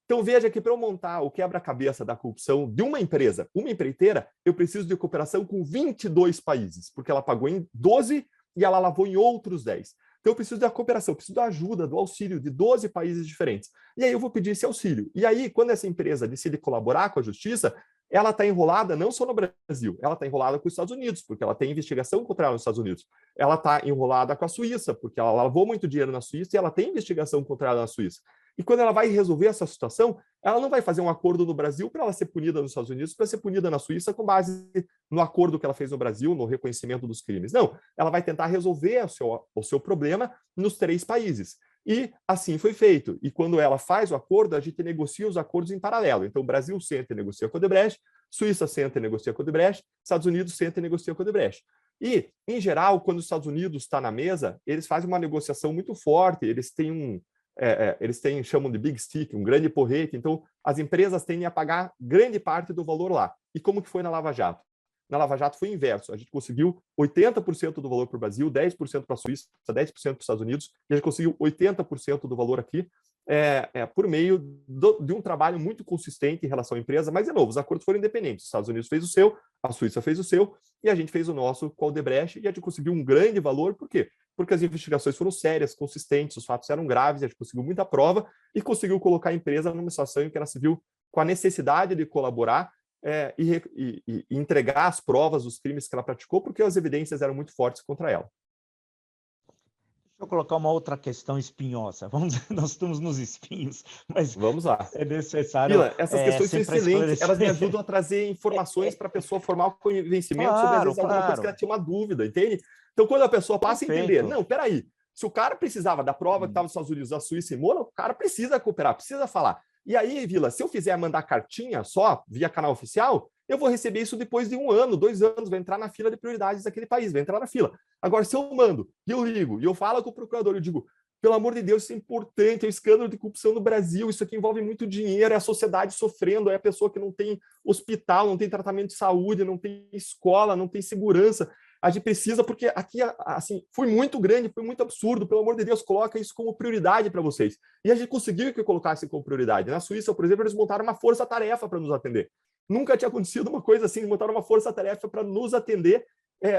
Então, veja que para eu montar o quebra-cabeça da corrupção de uma empresa, uma empreiteira, eu preciso de cooperação com 22 países, porque ela pagou em 12 e ela lavou em outros 10. Então, eu preciso da cooperação, eu preciso da ajuda, do auxílio de 12 países diferentes. E aí eu vou pedir esse auxílio. E aí, quando essa empresa decide colaborar com a justiça, ela está enrolada não só no Brasil, ela está enrolada com os Estados Unidos, porque ela tem investigação contra ela nos Estados Unidos. Ela está enrolada com a Suíça, porque ela lavou muito dinheiro na Suíça e ela tem investigação contra ela na Suíça. E quando ela vai resolver essa situação, ela não vai fazer um acordo no Brasil para ela ser punida nos Estados Unidos, para ser punida na Suíça com base no acordo que ela fez no Brasil, no reconhecimento dos crimes. Não, ela vai tentar resolver o seu problema nos 3 países. E assim foi feito. E quando ela faz o acordo, a gente negocia os acordos em paralelo. Então, o Brasil senta e negocia com o Odebrecht, Suíça senta e negocia com o Odebrecht, Estados Unidos senta e negocia com o Odebrecht. E, em geral, quando os Estados Unidos está na mesa, eles fazem uma negociação muito forte, eles têm chamam de big stick, um grande porrete, então as empresas tendem a pagar grande parte do valor lá. E como que foi na Lava Jato? Na Lava Jato foi o inverso, a gente conseguiu 80% do valor para o Brasil, 10% para a Suíça, 10% para os Estados Unidos, e a gente conseguiu 80% do valor aqui, por meio de um trabalho muito consistente em relação à empresa, mas, de novo, os acordos foram independentes, os Estados Unidos fez o seu, a Suíça fez o seu, e a gente fez o nosso com a Odebrecht, e a gente conseguiu um grande valor, por quê? Porque as investigações foram sérias, consistentes, os fatos eram graves, a gente conseguiu muita prova e conseguiu colocar a empresa numa situação em que ela se viu com a necessidade de colaborar e entregar as provas dos crimes que ela praticou, porque as evidências eram muito fortes contra ela. Deixa eu colocar uma outra questão espinhosa. Nós estamos nos espinhos, mas vamos lá. É necessário. Vila, essas questões são excelentes, elas me ajudam a trazer informações para a pessoa formar o convencimento sobre, às vezes, alguma coisa que ela tinha uma dúvida, entende? Então, quando a pessoa passa a entender, não, peraí, se o cara precisava da prova que estava nos Estados Unidos, da Suíça e Mônaco, o cara precisa cooperar, precisa falar. E aí, Vila, se eu fizer mandar cartinha só, via canal oficial, eu vou receber isso depois de 1 ano, 2 anos, vai entrar na fila de prioridades daquele país, vai entrar na fila. Agora, se eu mando, e eu ligo, e eu falo com o procurador, eu digo, pelo amor de Deus, isso é importante, é um escândalo de corrupção no Brasil, isso aqui envolve muito dinheiro, é a sociedade sofrendo, é a pessoa que não tem hospital, não tem tratamento de saúde, não tem escola, não tem segurança. A gente precisa, porque aqui, assim, foi muito grande, foi muito absurdo, pelo amor de Deus, coloca isso como prioridade para vocês. E a gente conseguiu que colocasse como prioridade. Na Suíça, por exemplo, eles montaram uma força-tarefa para nos atender. Nunca tinha acontecido uma coisa assim, montaram uma força-tarefa para nos atender,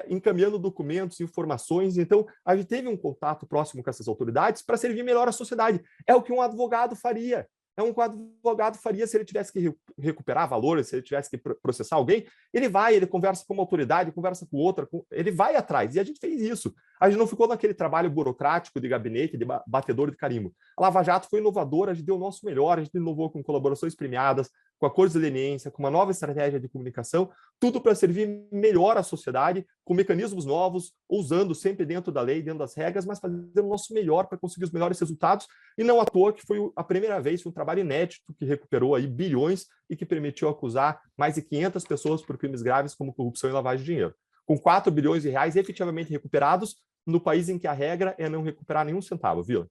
encaminhando documentos, informações. Então, a gente teve um contato próximo com essas autoridades para servir melhor a sociedade. É o que um advogado faria. É um advogado faria se ele tivesse que recuperar valores, se ele tivesse que processar alguém. Ele conversa com uma autoridade, conversa com outra, ele vai atrás. E a gente fez isso. A gente não ficou naquele trabalho burocrático de gabinete, de batedor de carimbo. A Lava Jato foi inovadora, a gente deu o nosso melhor, a gente inovou com colaborações premiadas, com acordos de leniência, com uma nova estratégia de comunicação, tudo para servir melhor à sociedade, com mecanismos novos, usando sempre dentro da lei, dentro das regras, mas fazendo o nosso melhor para conseguir os melhores resultados. E não à toa que foi a primeira vez, foi um trabalho inédito que recuperou aí bilhões e que permitiu acusar mais de 500 pessoas por crimes graves como corrupção e lavagem de dinheiro. Com 4 bilhões de reais efetivamente recuperados no país em que a regra é não recuperar nenhum centavo, viu?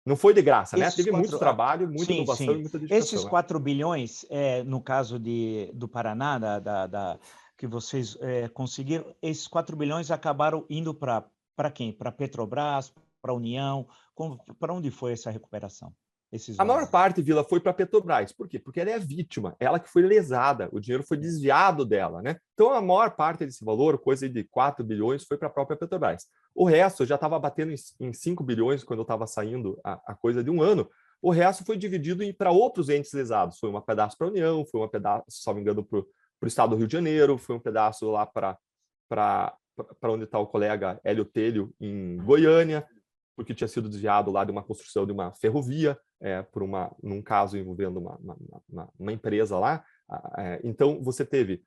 Não foi de graça, né? Teve muito trabalho, muita inovação e muita dedicação. Esses 4 bilhões, no caso do Paraná, que vocês conseguiram, esses 4 bilhões acabaram indo para quem? Para a Petrobras, para a União? Para onde foi essa recuperação? A maior parte, Vila, foi para a Petrobras. Por quê? Porque ela é a vítima, ela que foi lesada, o dinheiro foi desviado dela, né? Então, a maior parte desse valor, coisa de 4 bilhões, foi para a própria Petrobras. O resto, eu já estava batendo em 5 bilhões quando eu estava saindo a coisa de 1 ano. O resto foi dividido para outros entes lesados. Foi um pedaço para a União, foi um pedaço, se não me engano, para o estado do Rio de Janeiro, foi um pedaço lá para onde está o colega Hélio Telho, em Goiânia, porque tinha sido desviado lá de uma construção de uma ferrovia, num caso envolvendo uma empresa lá. Então, você teve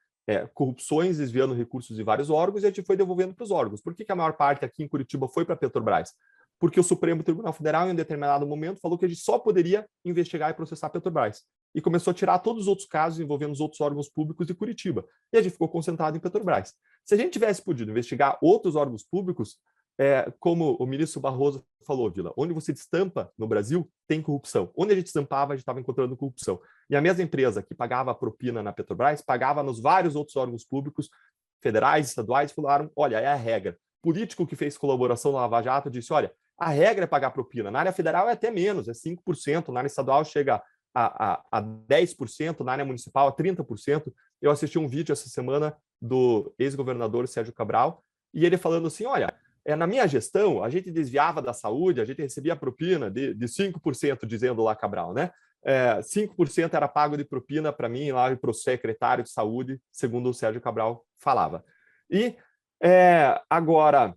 corrupções desviando recursos de vários órgãos e a gente foi devolvendo para os órgãos. Por que a maior parte aqui em Curitiba foi para a Petrobras? porque o Supremo Tribunal Federal, em um determinado momento, falou que a gente só poderia investigar e processar a Petrobras. E começou a tirar todos os outros casos envolvendo os outros órgãos públicos de Curitiba. E a gente ficou concentrado em Petrobras. Se a gente tivesse podido investigar outros órgãos públicos, como o ministro Barroso falou, Vila, onde você destampa no Brasil, tem corrupção. Onde a gente destampava, a gente estava encontrando corrupção. E a mesma empresa que pagava a propina na Petrobras, pagava nos vários outros órgãos públicos, federais, estaduais, falaram, olha, é a regra. Político que fez colaboração na Lava Jato disse, olha, a regra é pagar propina. Na área federal é até menos, é 5%. Na área estadual chega a 10%, na área municipal a 30%. Eu assisti um vídeo essa semana do ex-governador Sérgio Cabral, e ele falando assim, olha, na minha gestão, a gente desviava da saúde, a gente recebia propina de 5%, dizendo lá Cabral, né? 5% era pago de propina para mim lá e para o secretário de saúde, segundo o Sérgio Cabral falava. E agora,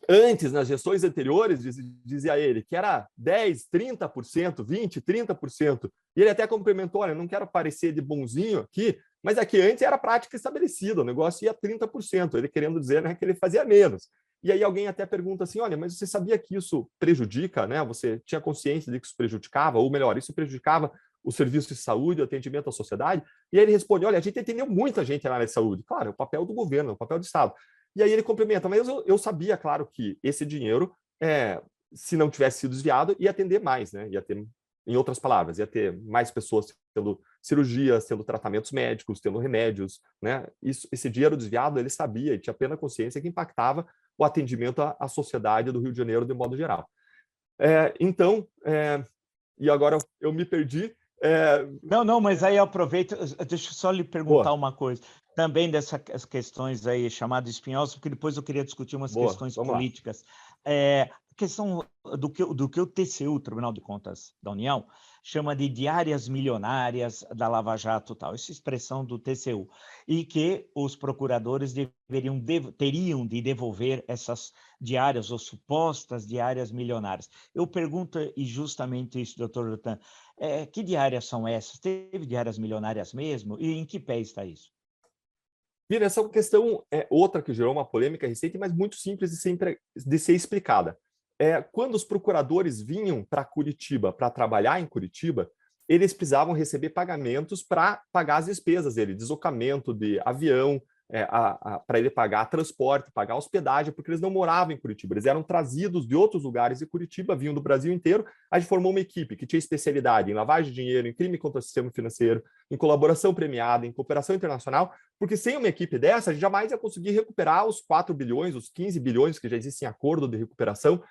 antes, nas gestões anteriores, dizia ele que era 10%, 30%, 20%, 30%. E ele até complementou, olha, não quero parecer de bonzinho aqui, mas é que antes era prática estabelecida, o negócio ia 30%, ele querendo dizer, né, que ele fazia menos. E aí alguém até pergunta assim, olha, mas você sabia que isso prejudica, né? Você tinha consciência de que isso prejudicava, ou melhor, isso prejudicava o serviço de saúde, o atendimento à sociedade? E aí ele responde, olha, a gente atendeu muita gente na área de saúde. Claro, é o papel do governo, é o papel do Estado. E aí ele complementa, mas eu sabia, claro, que esse dinheiro, se não tivesse sido desviado, ia atender mais, né? Ia ter, em outras palavras, ia ter mais pessoas tendo cirurgias, tendo tratamentos médicos, tendo remédios, né? Esse dinheiro desviado, ele sabia e tinha plena consciência que impactava o atendimento à sociedade do Rio de Janeiro de modo geral. Então, e agora eu me perdi. Não, mas aí eu aproveito, deixa eu só lhe perguntar uma coisa, também dessas questões aí chamadas espinhosas, porque depois eu queria discutir umas questões políticas. A questão do que o TCU, o Tribunal de Contas da União, chama de diárias milionárias da Lava Jato e tal, essa expressão do TCU, e que os procuradores teriam de devolver essas diárias ou supostas diárias milionárias. Eu pergunto e justamente isso, doutor Deltan, que diárias são essas? Teve diárias milionárias mesmo? E em que pé está isso? Mira, essa questão é outra que gerou uma polêmica recente, mas muito simples de ser explicada. Quando os procuradores vinham para Curitiba, para trabalhar em Curitiba, eles precisavam receber pagamentos para pagar as despesas dele, deslocamento de avião, para ele pagar transporte, pagar hospedagem, porque eles não moravam em Curitiba, eles eram trazidos de outros lugares de Curitiba, vinham do Brasil inteiro. A gente formou uma equipe que tinha especialidade em lavagem de dinheiro, em crime contra o sistema financeiro, em colaboração premiada, em cooperação internacional, porque sem uma equipe dessa, a gente jamais ia conseguir recuperar os 4 bilhões, os 15 bilhões que já existem em acordo de recuperação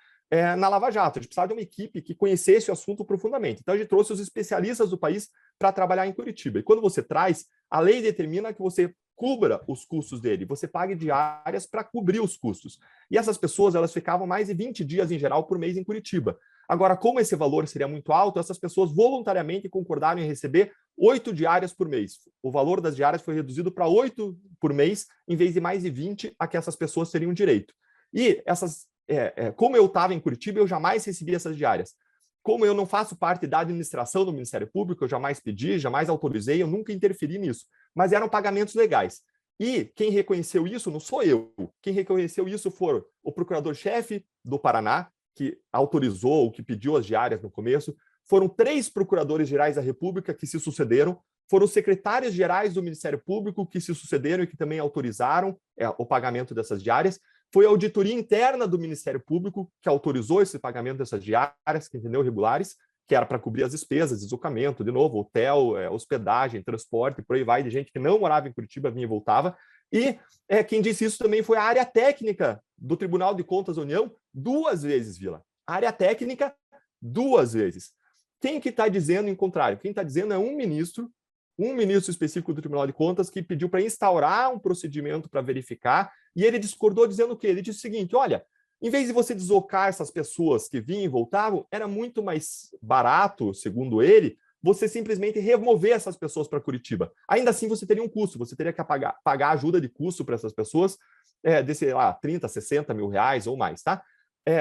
na Lava Jato. A gente precisava de uma equipe que conhecesse o assunto profundamente. Então, a gente trouxe os especialistas do país para trabalhar em Curitiba. E quando você traz, a lei determina que você cubra os custos dele, você pague diárias para cobrir os custos. E essas pessoas, elas ficavam mais de 20 dias em geral por mês em Curitiba. Agora, como esse valor seria muito alto, essas pessoas voluntariamente concordaram em receber 8 diárias por mês. O valor das diárias foi reduzido para 8 por mês, em vez de mais de 20 a que essas pessoas teriam direito. E como eu estava em Curitiba, eu jamais recebi essas diárias. Como eu não faço parte da administração do Ministério Público, eu jamais pedi, jamais autorizei, eu nunca interferi nisso. Mas eram pagamentos legais. E quem reconheceu isso não sou eu. Quem reconheceu isso foi o procurador-chefe do Paraná, que autorizou, que pediu as diárias no começo. Foram 3 procuradores-gerais da República que se sucederam. Foram os secretários-gerais do Ministério Público que se sucederam e que também autorizaram o pagamento dessas diárias. Foi a auditoria interna do Ministério Público que autorizou esse pagamento dessas diárias, que entendeu, regulares, que era para cobrir as despesas, deslocamento, de novo, hotel, hospedagem, transporte, por aí vai, de gente que não morava em Curitiba, vinha e voltava. E quem disse isso também foi a área técnica do Tribunal de Contas da União, 2 vezes, Vila. A área técnica, 2 vezes. Quem que está dizendo em contrário? Quem está dizendo é um ministro específico do Tribunal de Contas que pediu para instaurar um procedimento para verificar, e ele discordou dizendo o quê? Ele disse o seguinte, olha, em vez de você deslocar essas pessoas que vinham e voltavam, era muito mais barato, segundo ele, você simplesmente remover essas pessoas para Curitiba. Ainda assim, você teria um custo, você teria que pagar ajuda de custo para essas pessoas, de, sei lá, 30, 60 mil reais ou mais, tá?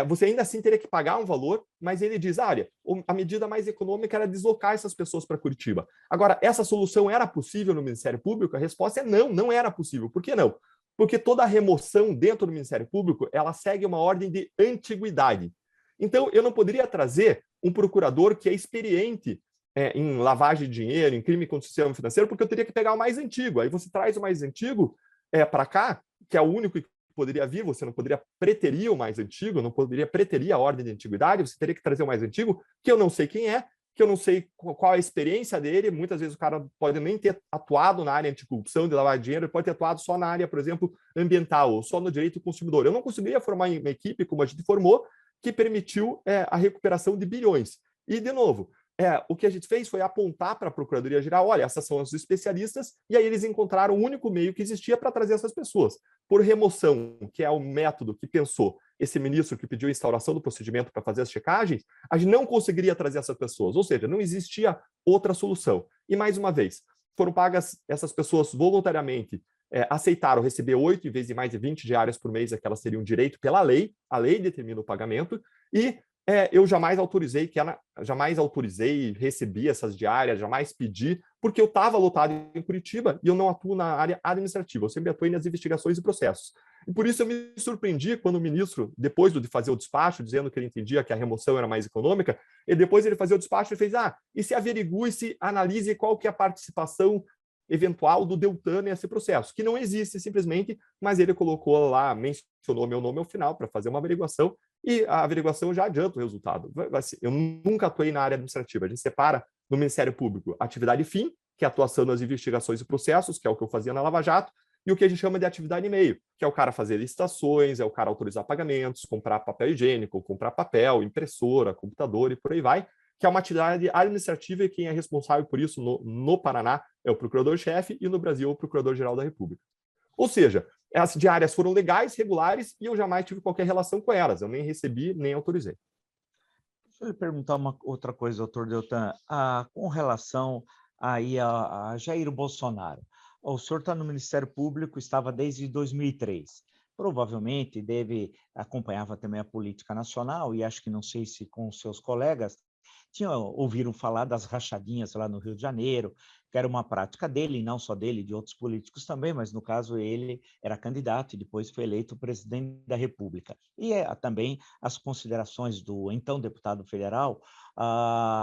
Você ainda assim teria que pagar um valor, mas ele diz, olha, a medida mais econômica era deslocar essas pessoas para Curitiba. Agora, essa solução era possível no Ministério Público? A resposta é não, não era possível. Por que não? Porque toda a remoção dentro do Ministério Público, ela segue uma ordem de antiguidade. Então, eu não poderia trazer um procurador que é experiente em lavagem de dinheiro, em crime contra o sistema financeiro, porque eu teria que pegar o mais antigo. Aí você traz o mais antigo para cá, que é o único que poderia vir, você não poderia preterir o mais antigo, não poderia preterir a ordem de antiguidade, você teria que trazer o mais antigo, que eu não sei quem é, que eu não sei qual é a experiência dele. Muitas vezes o cara pode nem ter atuado na área anticorrupção, de lavar dinheiro, ele pode ter atuado só na área, por exemplo, ambiental, ou só no direito do consumidor. Eu não conseguiria formar uma equipe, como a gente formou, que permitiu a recuperação de bilhões. E, de novo, o que a gente fez foi apontar para a Procuradoria-Geral, olha, essas são os especialistas, e aí eles encontraram o único meio que existia para trazer essas pessoas. Por remoção, que é o método que pensou esse ministro que pediu a instauração do procedimento para fazer as checagens, a gente não conseguiria trazer essas pessoas, ou seja, não existia outra solução. E, mais uma vez, foram pagas essas pessoas voluntariamente, aceitaram receber 8 em vez de mais de 20 diárias por mês, que elas teriam direito pela lei, a lei determina o pagamento, e eu jamais autorizei, recebi essas diárias, jamais pedi, porque eu estava lotado em Curitiba e eu não atuo na área administrativa, eu sempre atuei nas investigações e processos. E por isso eu me surpreendi quando o ministro, depois de fazer o despacho, dizendo que ele entendia que a remoção era mais econômica, e depois ele fazia o despacho e fez, e se averigue, se analise qual que é a participação eventual do Deltan nesse processo, que não existe simplesmente, mas ele colocou lá, mencionou meu nome ao final para fazer uma averiguação, e a averiguação já adianta o resultado. Eu nunca atuei na área administrativa, a gente separa no Ministério Público atividade fim, que é a atuação nas investigações e processos, que é o que eu fazia na Lava Jato, e o que a gente chama de atividade meio, que é o cara fazer licitações, é o cara autorizar pagamentos, comprar papel higiênico, comprar papel, impressora, computador e por aí vai, que é uma atividade administrativa, e quem é responsável por isso no Paraná é o procurador-chefe e no Brasil é o procurador-geral da República. Ou seja, as diárias foram legais, regulares, e eu jamais tive qualquer relação com elas. Eu nem recebi, nem autorizei. Deixa eu lhe perguntar uma outra coisa, doutor Deltan. Com relação aí a Jair Bolsonaro, o senhor está no Ministério Público, estava desde 2003. Provavelmente acompanhava também a política nacional, e acho que não sei se com seus colegas ouviram falar das rachadinhas lá no Rio de Janeiro, que era uma prática dele, e não só dele, de outros políticos também, mas no caso ele era candidato e depois foi eleito presidente da República. E também as considerações do então deputado federal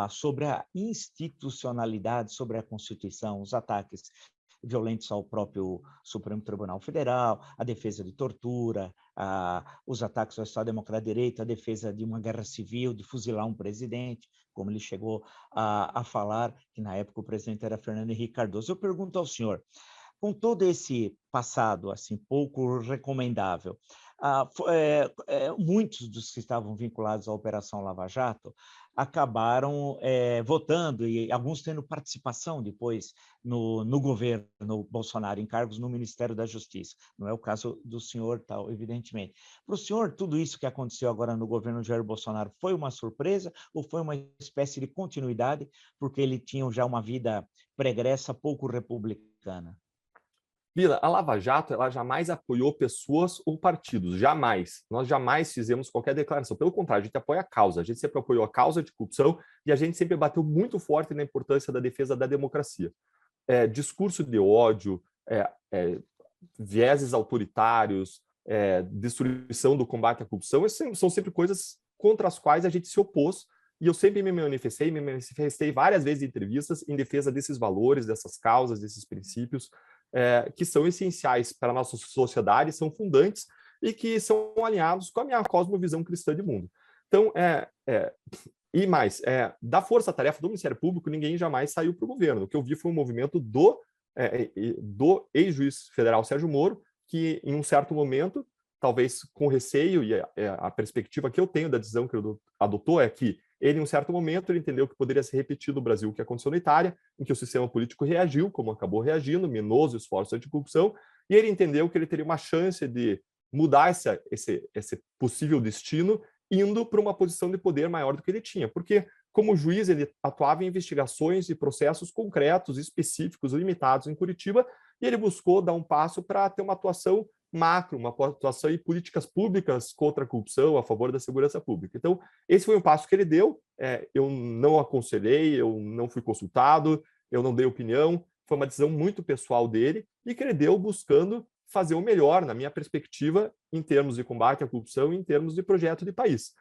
sobre a institucionalidade, sobre a Constituição, os ataques violentos ao próprio Supremo Tribunal Federal, a defesa de tortura, os ataques ao Estado Democrático de Direito, a defesa de uma guerra civil, de fuzilar um presidente, como ele chegou a falar, que na época o presidente era Fernando Henrique Cardoso. Eu pergunto ao senhor, com todo esse passado assim pouco recomendável, muitos dos que estavam vinculados à Operação Lava Jato acabaram votando, e alguns tendo participação depois no governo Bolsonaro, em cargos no Ministério da Justiça. Não é o caso do senhor, tal, evidentemente. Para o senhor, tudo isso que aconteceu agora no governo Jair Bolsonaro foi uma surpresa ou foi uma espécie de continuidade, porque ele tinha já uma vida pregressa pouco republicana? Vila, a Lava Jato, ela jamais apoiou pessoas ou partidos, jamais. Nós jamais fizemos qualquer declaração. Pelo contrário, a gente apoia a causa. A gente sempre apoiou a causa de corrupção e a gente sempre bateu muito forte na importância da defesa da democracia. Discurso de ódio, vieses autoritários, destruição do combate à corrupção, são sempre coisas contra as quais a gente se opôs, e eu sempre me manifestei várias vezes em entrevistas em defesa desses valores, dessas causas, desses princípios, que são essenciais para a nossa sociedade, são fundantes e que são alinhados com a minha cosmovisão cristã de mundo. Então, e mais, da força-tarefa do Ministério Público, ninguém jamais saiu para o governo. O que eu vi foi um movimento do ex-juiz federal Sérgio Moro, que em um certo momento, talvez com receio, e a perspectiva que eu tenho da decisão que ele adotou é que ele, em um certo momento, ele entendeu que poderia se repetir no Brasil o que aconteceu na Itália, em que o sistema político reagiu, como acabou reagindo, minou os esforços anticorrupção, e ele entendeu que ele teria uma chance de mudar esse possível destino, indo para uma posição de poder maior do que ele tinha. Porque, como juiz, ele atuava em investigações e processos concretos, específicos, limitados em Curitiba, e ele buscou dar um passo para ter uma atuação macro, uma atuação em políticas públicas contra a corrupção, a favor da segurança pública. Então, esse foi um passo que ele deu. Eu não aconselhei, eu não fui consultado, eu não dei opinião, foi uma decisão muito pessoal dele e que ele deu buscando fazer o melhor, na minha perspectiva, em termos de combate à corrupção e em termos de projeto de país.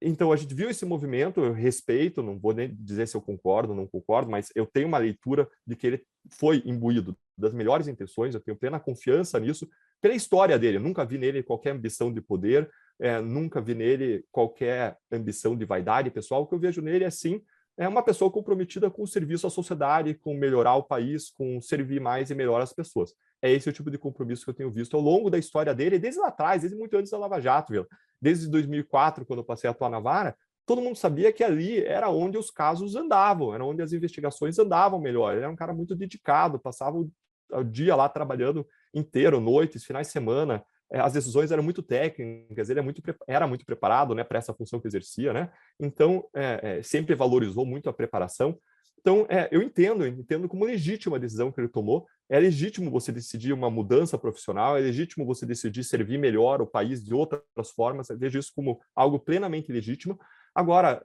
Então, a gente viu esse movimento, eu respeito, não vou nem dizer se eu concordo ou não concordo, mas eu tenho uma leitura de que ele foi imbuído das melhores intenções, eu tenho plena confiança nisso, pela história dele. Eu nunca vi nele qualquer ambição de poder, nunca vi nele qualquer ambição de vaidade pessoal. O que eu vejo nele, assim, é uma pessoa comprometida com o serviço à sociedade, com melhorar o país, com servir mais e melhor as pessoas. É esse o tipo de compromisso que eu tenho visto ao longo da história dele, desde lá atrás, desde muito antes da Lava Jato, viu? Desde 2004, quando eu passei a atuar na Vara, todo mundo sabia que ali era onde os casos andavam, era onde as investigações andavam melhor. Ele era um cara muito dedicado, passava o dia lá trabalhando inteiro, noites, finais de semana. As decisões eram muito técnicas, ele era muito preparado, né, para essa função que exercia, né? Então, sempre valorizou muito a preparação. Então, eu entendo como legítima a decisão que ele tomou. É legítimo você decidir uma mudança profissional, é legítimo você decidir servir melhor o país de outras formas, eu vejo isso como algo plenamente legítimo. Agora,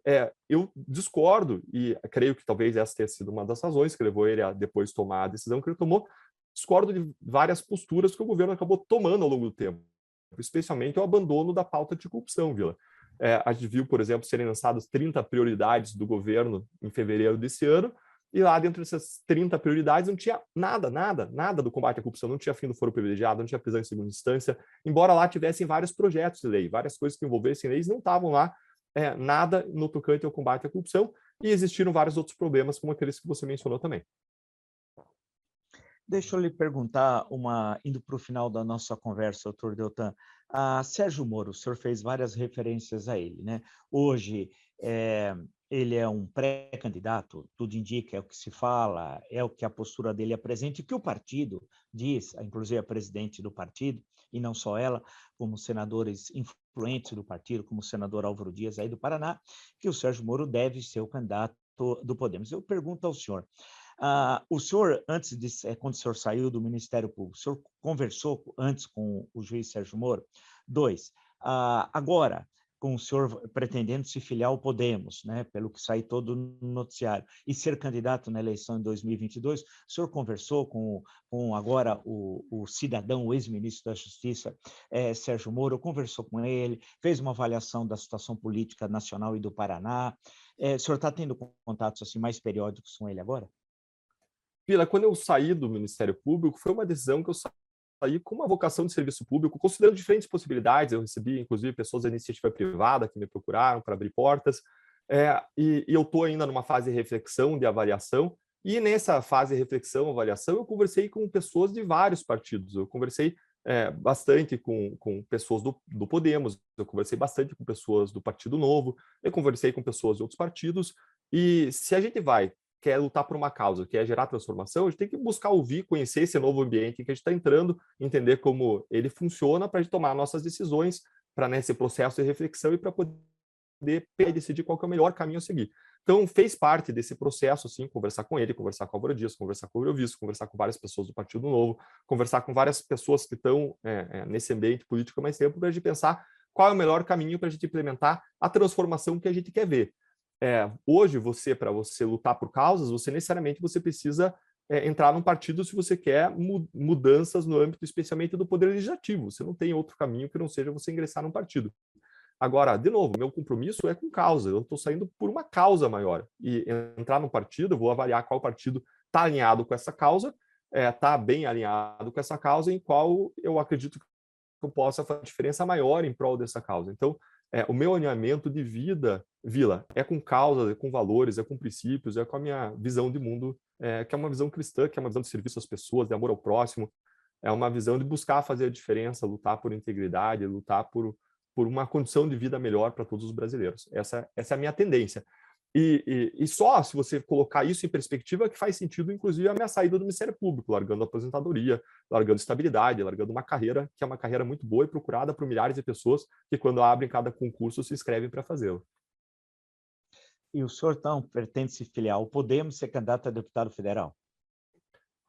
eu discordo, e creio que talvez essa tenha sido uma das razões que levou ele a depois tomar a decisão que ele tomou, discordo de várias posturas que o governo acabou tomando ao longo do tempo, especialmente o abandono da pauta de corrupção, Vila. A gente viu, por exemplo, serem lançadas 30 prioridades do governo em fevereiro desse ano, e lá dentro dessas 30 prioridades não tinha nada do combate à corrupção, não tinha fim do foro privilegiado, não tinha prisão em segunda instância, embora lá tivessem vários projetos de lei, várias coisas que envolvessem leis, não estavam lá nada no tocante ao combate à corrupção, e existiram vários outros problemas, como aqueles que você mencionou também. Deixa eu lhe perguntar, indo para o final da nossa conversa, doutor Deltan, Sérgio Moro, o senhor fez várias referências a ele, né? Hoje, ele é um pré-candidato, tudo indica, é o que se fala, é o que a postura dele apresenta, e o que o partido diz, inclusive a presidente do partido, e não só ela, como senadores influentes do partido, como o senador Álvaro Dias aí do Paraná, que o Sérgio Moro deve ser o candidato do Podemos. Eu pergunto ao senhor, o senhor, quando o senhor saiu do Ministério Público, o senhor conversou antes com o juiz Sérgio Moro? 2, agora, com o senhor pretendendo se filiar ao Podemos, né, pelo que sai todo no noticiário, e ser candidato na eleição em 2022, o senhor conversou com agora o cidadão, o ex-ministro da Justiça, Sérgio Moro, conversou com ele, fez uma avaliação da situação política nacional e do Paraná. O senhor está tendo contatos assim, mais periódicos com ele agora? Vila, quando eu saí do Ministério Público, foi uma decisão que eu saí com uma vocação de serviço público, considerando diferentes possibilidades. Eu recebi, inclusive, pessoas da iniciativa privada que me procuraram para abrir portas. E eu estou ainda numa fase de reflexão, de avaliação. E nessa fase de reflexão, avaliação, eu conversei com pessoas de vários partidos. Eu conversei bastante com pessoas do Podemos, eu conversei bastante com pessoas do Partido Novo, eu conversei com pessoas de outros partidos. E se a gente quer lutar por uma causa, quer gerar transformação, a gente tem que buscar ouvir, conhecer esse novo ambiente que a gente está entrando, entender como ele funciona para a gente tomar nossas decisões, para nesse processo de reflexão e para poder decidir qual que é o melhor caminho a seguir. Então, fez parte desse processo, assim, conversar com ele, conversar com o Álvaro Dias, conversar com o Eurovisto, conversar com várias pessoas do Partido Novo, conversar com várias pessoas que estão nesse ambiente político há mais tempo, para a gente pensar qual é o melhor caminho para a gente implementar a transformação que a gente quer ver. Hoje, para você lutar por causas, você necessariamente precisa entrar num partido se você quer mudanças no âmbito, especialmente do poder legislativo. Você não tem outro caminho que não seja você ingressar num partido. Agora, de novo, meu compromisso é com causa. Eu estou saindo por uma causa maior. E entrar num partido, eu vou avaliar qual partido está alinhado com essa causa, está bem alinhado com essa causa, em qual eu acredito que eu possa fazer diferença maior em prol dessa causa. Então, o meu alinhamento de vida, Vila, é com causas, é com valores, é com princípios, é com a minha visão de mundo, que é uma visão cristã, que é uma visão de serviço às pessoas, de amor ao próximo, é uma visão de buscar fazer a diferença, lutar por integridade, lutar por uma condição de vida melhor para todos os brasileiros. Essa é a minha tendência. E só se você colocar isso em perspectiva que faz sentido, inclusive, a minha saída do Ministério Público, largando a aposentadoria, largando estabilidade, largando uma carreira que é uma carreira muito boa e procurada por milhares de pessoas que, quando abrem cada concurso, se inscrevem para fazê-lo. E o senhor, então, pretende se filiar ao Podemos, ser candidato a deputado federal?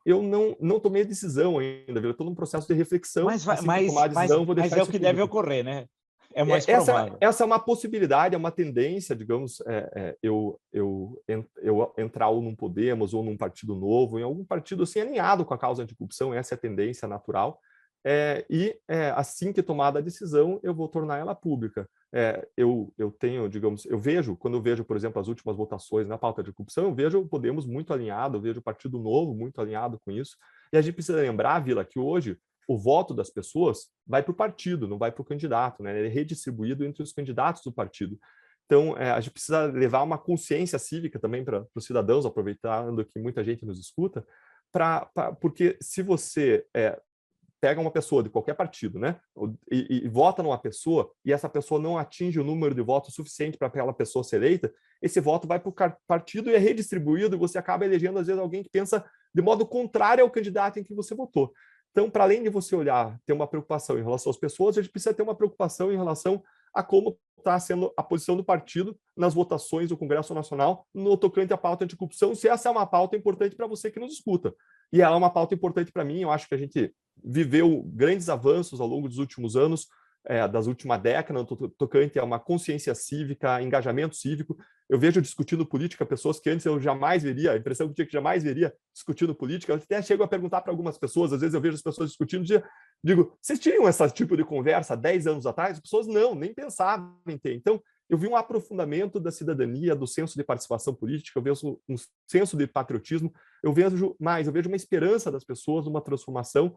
Eu não tomei a decisão ainda, eu estou num processo de reflexão. Mas assim que tomar a decisão, vou deixar é o isso que público. deve ocorrer, né? É mais Essa provável. é uma possibilidade, é uma tendência, digamos, eu entrar ou num Podemos ou num partido novo, em algum partido assim alinhado com a causa anticorrupção, essa é a tendência natural. Assim que tomada a decisão, eu vou tornar ela pública. Eu tenho, digamos, quando eu vejo, por exemplo, as últimas votações na pauta de corrupção, eu vejo o Podemos muito alinhado, eu vejo o Partido Novo muito alinhado com isso. E a gente precisa lembrar, Vila, que hoje o voto das pessoas vai para o partido, não vai para o candidato, né? Ele é redistribuído entre os candidatos do partido. Então, a gente precisa levar uma consciência cívica também para os cidadãos, aproveitando que muita gente nos escuta, porque se você pega uma pessoa de qualquer partido, né, e vota numa pessoa, e essa pessoa não atinge o número de votos suficiente para aquela pessoa ser eleita, esse voto vai para o partido e é redistribuído, e você acaba elegendo, às vezes, alguém que pensa de modo contrário ao candidato em que você votou. Então, para além de você olhar, ter uma preocupação em relação às pessoas, a gente precisa ter uma preocupação em relação a como está sendo a posição do partido nas votações do Congresso Nacional no tocante à pauta anticorrupção, se essa é uma pauta importante para você que nos escuta. E ela é uma pauta importante para mim, eu acho que a gente viveu grandes avanços ao longo dos últimos anos, das últimas décadas, no tocante a uma consciência cívica, engajamento cívico. Eu vejo discutindo política pessoas que antes eu jamais veria, a impressão que eu tinha que jamais veria discutindo política. Eu até chego a perguntar para algumas pessoas, às vezes eu vejo as pessoas discutindo, digo, vocês tinham esse tipo de conversa 10 anos atrás? As pessoas não, nem pensavam em ter. Então, eu vi um aprofundamento da cidadania, do senso de participação política, eu vejo um senso de patriotismo, eu vejo uma esperança das pessoas, uma transformação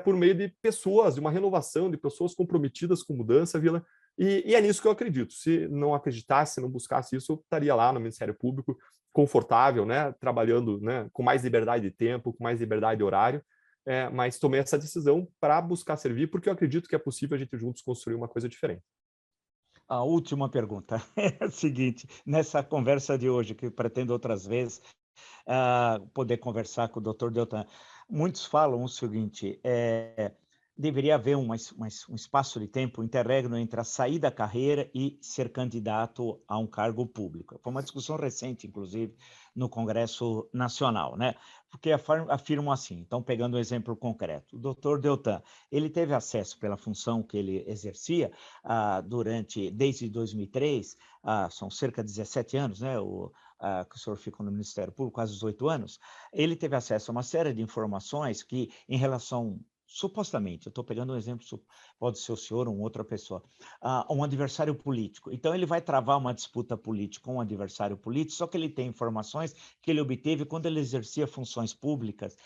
por meio de pessoas, de uma renovação, de pessoas comprometidas com mudança, Vila, e é nisso que eu acredito. Se não acreditasse, se não buscasse isso, eu estaria lá no Ministério Público, confortável, né, trabalhando, né, com mais liberdade de tempo, com mais liberdade de horário, mas tomei essa decisão para buscar servir, porque eu acredito que é possível a gente juntos construir uma coisa diferente. A última pergunta é a seguinte: nessa conversa de hoje, que eu pretendo outras vezes poder conversar com o Dr. Deltan, muitos falam o seguinte: deveria haver um espaço de tempo interregno entre a sair da carreira e ser candidato a um cargo público. Foi uma discussão recente, inclusive, no Congresso Nacional, né? Porque afirmam assim, então pegando um exemplo concreto, o doutor Deltan, ele teve acesso pela função que ele exercia desde 2003, são cerca de 17 anos, né? Que o senhor ficou no Ministério Público, quase 18 anos, ele teve acesso a uma série de informações que, em relação, supostamente, eu estou pegando um exemplo, pode ser o senhor ou outra pessoa, um adversário político. Então, ele vai travar uma disputa política com um adversário político, só que ele tem informações que ele obteve quando ele exercia funções públicas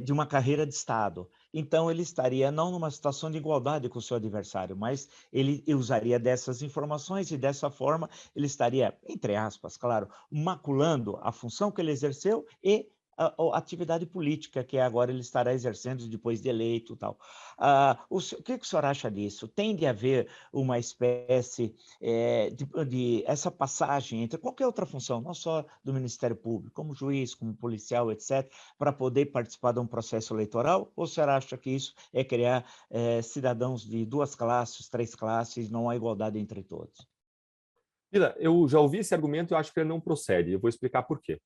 de uma carreira de Estado. Então, ele estaria não numa situação de igualdade com o seu adversário, mas ele usaria dessas informações e, dessa forma, ele estaria, entre aspas, claro, maculando a função que ele exerceu e a atividade política que agora ele estará exercendo depois de eleito e tal. O que o senhor acha disso? Tem de haver uma espécie de essa passagem entre qualquer outra função, não só do Ministério Público, como juiz, como policial, etc., para poder participar de um processo eleitoral? Ou o senhor acha que isso é criar cidadãos de 2 classes, 3 classes, não há igualdade entre todos? Mira, eu já ouvi esse argumento e eu acho que ele não procede. Eu vou explicar por quê.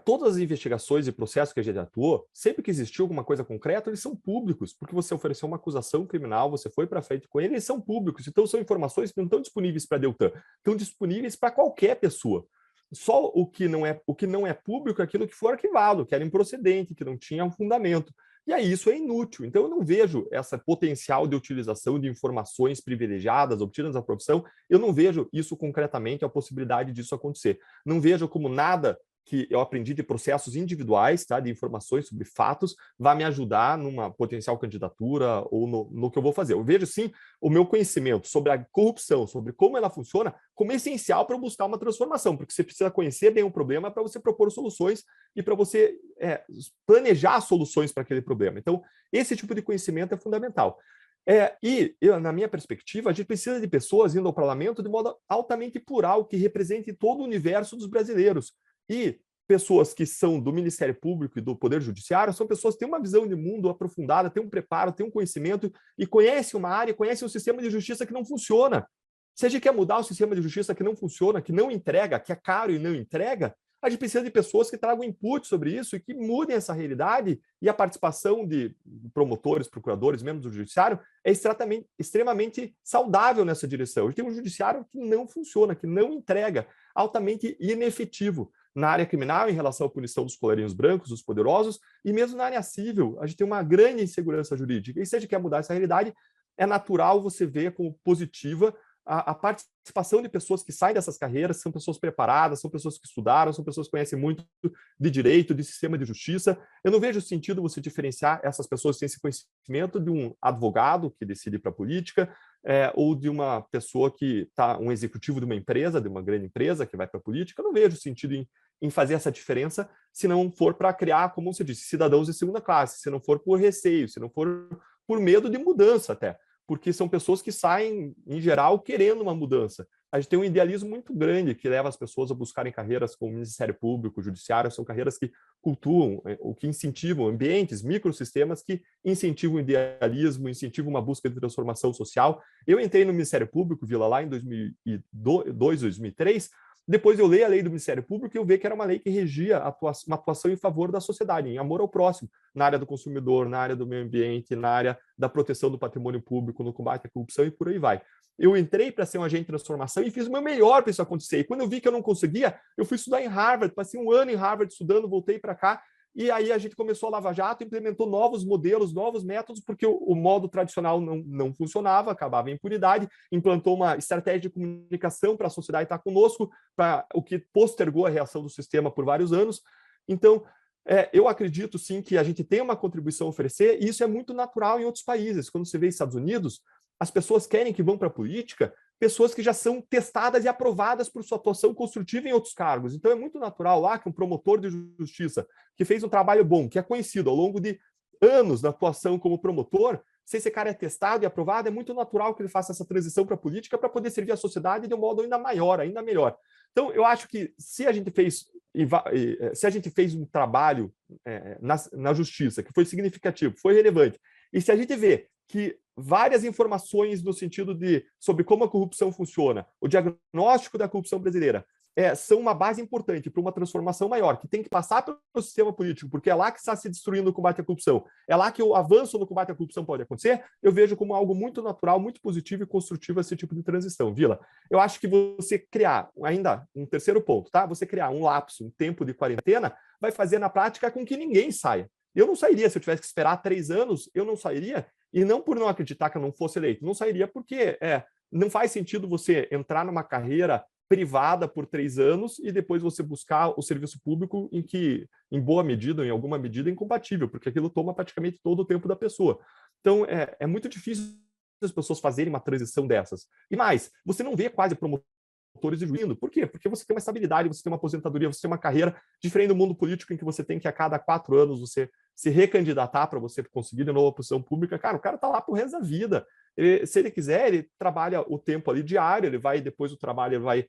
Todas as investigações e processos que a gente atuou, sempre que existiu alguma coisa concreta, eles são públicos, porque você ofereceu uma acusação criminal, você foi para frente com ele, eles são públicos. Então, são informações que não estão disponíveis para a Deltan, estão disponíveis para qualquer pessoa. Só o que não é público é aquilo que for arquivado, que era improcedente, que não tinha um fundamento. E aí isso é inútil. Então, eu não vejo essa potencial de utilização de informações privilegiadas obtidas na profissão, eu não vejo isso concretamente, a possibilidade disso acontecer. Não vejo como nada que eu aprendi de processos individuais, tá, de informações sobre fatos, vai me ajudar numa potencial candidatura ou no que eu vou fazer. Eu vejo, sim, o meu conhecimento sobre a corrupção, sobre como ela funciona, como essencial para eu buscar uma transformação, porque você precisa conhecer bem o problema para você propor soluções e para você planejar soluções para aquele problema. Então, esse tipo de conhecimento é fundamental. Na minha perspectiva, a gente precisa de pessoas indo ao parlamento de modo altamente plural, que represente todo o universo dos brasileiros. E pessoas que são do Ministério Público e do Poder Judiciário são pessoas que têm uma visão de mundo aprofundada, têm um preparo, têm um conhecimento e conhecem uma área, conhecem um sistema de justiça que não funciona. Se a gente quer mudar o sistema de justiça que não funciona, que não entrega, que é caro e não entrega, a gente precisa de pessoas que tragam input sobre isso e que mudem essa realidade, e a participação de promotores, procuradores, membros do judiciário é extremamente saudável nessa direção. A gente tem um judiciário que não funciona, que não entrega, altamente inefetivo. na área criminal, em relação à punição dos colarinhos brancos, dos poderosos, e mesmo na área civil, a gente tem uma grande insegurança jurídica. E se a gente quer mudar essa realidade, é natural você ver como positiva a participação de pessoas que saem dessas carreiras, são pessoas preparadas, são pessoas que estudaram, são pessoas que conhecem muito de direito, de sistema de justiça. Eu não vejo sentido você diferenciar essas pessoas que têm esse conhecimento de um advogado que decide para a política, ou de uma pessoa que está, um executivo de uma empresa, de uma grande empresa que vai para a política. Eu não vejo sentido em fazer essa diferença se não for para criar, como você disse, cidadãos de segunda classe, se não for por receio, se não for por medo de mudança até, porque são pessoas que saem, em geral, querendo uma mudança. A gente tem um idealismo muito grande que leva as pessoas a buscarem carreiras como Ministério Público, Judiciário, são carreiras que cultuam, ou que incentivam ambientes, microsistemas que incentivam o idealismo, incentivam uma busca de transformação social. Eu entrei no Ministério Público, Vila, lá em 2002, 2003, depois eu leio a lei do Ministério Público e eu vejo que era uma lei que regia uma atuação em favor da sociedade, em amor ao próximo, na área do consumidor, na área do meio ambiente, na área da proteção do patrimônio público, no combate à corrupção e por aí vai. Eu entrei para ser um agente de transformação e fiz o meu melhor para isso acontecer. E quando eu vi que eu não conseguia, eu fui estudar em Harvard, passei um ano em Harvard estudando, voltei para cá, e aí a gente começou a Lava Jato, implementou novos modelos, novos métodos, porque o modo tradicional não funcionava, acabava em impunidade, implantou uma estratégia de comunicação para a sociedade estar conosco, para o que postergou a reação do sistema por vários anos. Então, eu acredito sim que a gente tem uma contribuição a oferecer, e isso é muito natural em outros países. Quando você vê Estados Unidos, as pessoas querem que vão para a política pessoas que já são testadas e aprovadas por sua atuação construtiva em outros cargos. Então é muito natural lá que um promotor de justiça que fez um trabalho bom, que é conhecido ao longo de anos da atuação como promotor, se esse cara é testado e aprovado, é muito natural que ele faça essa transição para a política para poder servir a sociedade de um modo ainda maior, ainda melhor. Então eu acho que se a gente fez um trabalho na justiça que foi significativo, foi relevante, e se a gente vê que várias informações no sentido sobre como a corrupção funciona, o diagnóstico da corrupção brasileira, são uma base importante para uma transformação maior, que tem que passar pelo sistema político, porque é lá que está se destruindo o combate à corrupção, é lá que o avanço no combate à corrupção pode acontecer. Eu vejo como algo muito natural, muito positivo e construtivo esse tipo de transição. Vila, eu acho que você criar, ainda um terceiro ponto, tá? Você criar um lapso, um tempo de quarentena, vai fazer na prática com que ninguém saia. Eu não sairia, se eu tivesse que esperar 3 anos, eu não sairia, e não por não acreditar que eu não fosse eleito, não sairia porque não faz sentido você entrar numa carreira privada por 3 anos e depois você buscar o serviço público em que, em boa medida, ou em alguma medida, é incompatível, porque aquilo toma praticamente todo o tempo da pessoa. Então, é muito difícil as pessoas fazerem uma transição dessas. E mais, você não vê quase promotores evoluindo. Por quê? Porque você tem uma estabilidade, você tem uma aposentadoria, você tem uma carreira diferente do mundo político em que você tem que a cada 4 anos você se recandidatar para você conseguir de novo a posição pública. Cara, o cara está lá pro resto da vida. Se ele quiser, ele trabalha o tempo ali diário, ele vai, depois do trabalho, ele vai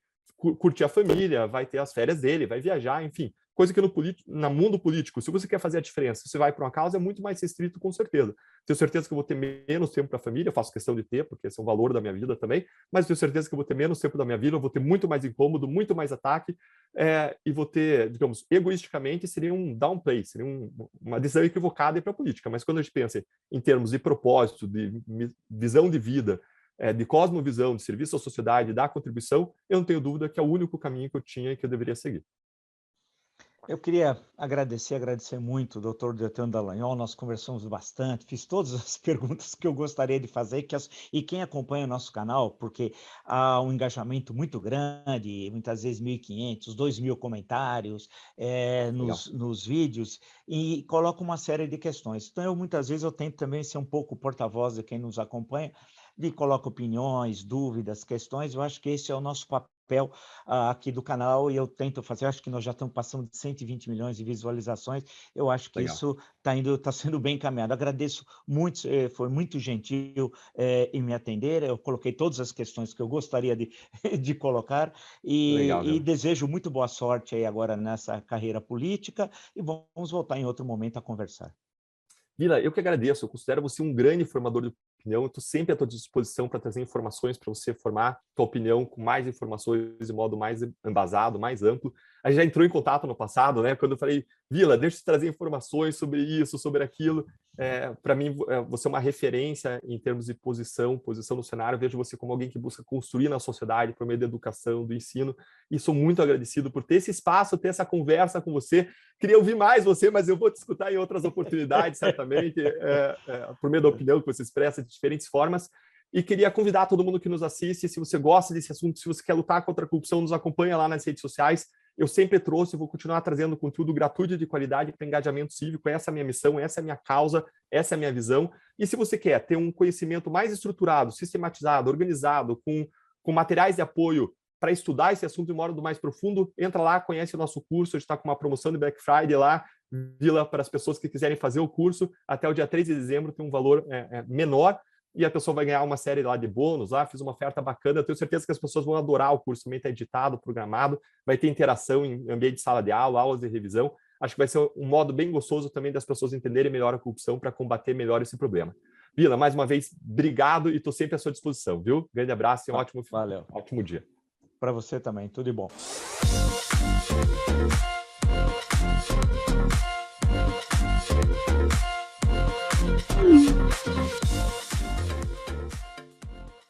curtir a família, vai ter as férias dele, vai viajar, enfim. Coisa que no mundo político, se você quer fazer a diferença, você vai para uma causa, é muito mais restrito, com certeza. Tenho certeza que eu vou ter menos tempo para a família, eu faço questão de ter, porque esse é um valor da minha vida também, mas tenho certeza que eu vou ter menos tempo da minha vida, eu vou ter muito mais incômodo, muito mais ataque, e vou ter, digamos, egoisticamente, seria um downplay, seria uma decisão equivocada para a política. Mas quando a gente pensa em termos de propósito, de visão de vida, de cosmovisão, de serviço à sociedade, da contribuição, eu não tenho dúvida que é o único caminho que eu tinha e que eu deveria seguir. Eu queria agradecer muito o Dr. Deltan Dallagnol. Nós conversamos bastante, fiz todas as perguntas que eu gostaria de fazer, e quem acompanha o nosso canal, porque há um engajamento muito grande, muitas vezes 1.500, 2.000 comentários nos vídeos, e coloca uma série de questões. Então, muitas vezes eu tento também ser um pouco porta-voz de quem nos acompanha, e coloca opiniões, dúvidas, questões. Eu acho que esse é o nosso papel aqui do canal, e eu tento fazer. Eu acho que nós já estamos passando de 120 milhões de visualizações. Eu acho que isso está sendo bem encaminhado. Agradeço muito, foi muito gentil em me atender. Eu coloquei todas as questões que eu gostaria de colocar, e desejo muito boa sorte aí agora nessa carreira política, e vamos voltar em outro momento a conversar. Vila, eu que agradeço, eu considero você um grande formador de opinião, eu estou sempre à tua disposição para trazer informações, para você formar tua opinião com mais informações de modo mais embasado, mais amplo. A gente já entrou em contato no passado, né? Quando eu falei, Vila, deixa eu te trazer informações sobre isso, sobre aquilo, Para mim, você é uma referência em termos de posição no cenário. Eu vejo você como alguém que busca construir na sociedade por meio da educação, do ensino, e sou muito agradecido por ter esse espaço, ter essa conversa com você. Queria ouvir mais você, mas eu vou te escutar em outras oportunidades, certamente, por meio da opinião que você expressa de diferentes formas. E queria convidar todo mundo que nos assiste, se você gosta desse assunto, se você quer lutar contra a corrupção, nos acompanha lá nas redes sociais. Eu sempre trouxe e vou continuar trazendo conteúdo gratuito e de qualidade para engajamento cívico. Essa é a minha missão, essa é a minha causa, essa é a minha visão. E se você quer ter um conhecimento mais estruturado, sistematizado, organizado, com materiais de apoio para estudar esse assunto de modo mais profundo, entra lá, conhece o nosso curso. A gente está com uma promoção de Black Friday lá, Vila, para as pessoas que quiserem fazer o curso. Até o dia 3 de dezembro tem um valor menor, e a pessoa vai ganhar uma série lá de bônus, fiz uma oferta bacana, eu tenho certeza que as pessoas vão adorar o curso, também está editado, programado, vai ter interação em ambiente de sala de aula, aulas de revisão. Acho que vai ser um modo bem gostoso também das pessoas entenderem melhor a corrupção para combater melhor esse problema. Vila, mais uma vez, obrigado e estou sempre à sua disposição, viu? Grande abraço e um ótimo dia. Para você também, tudo de bom.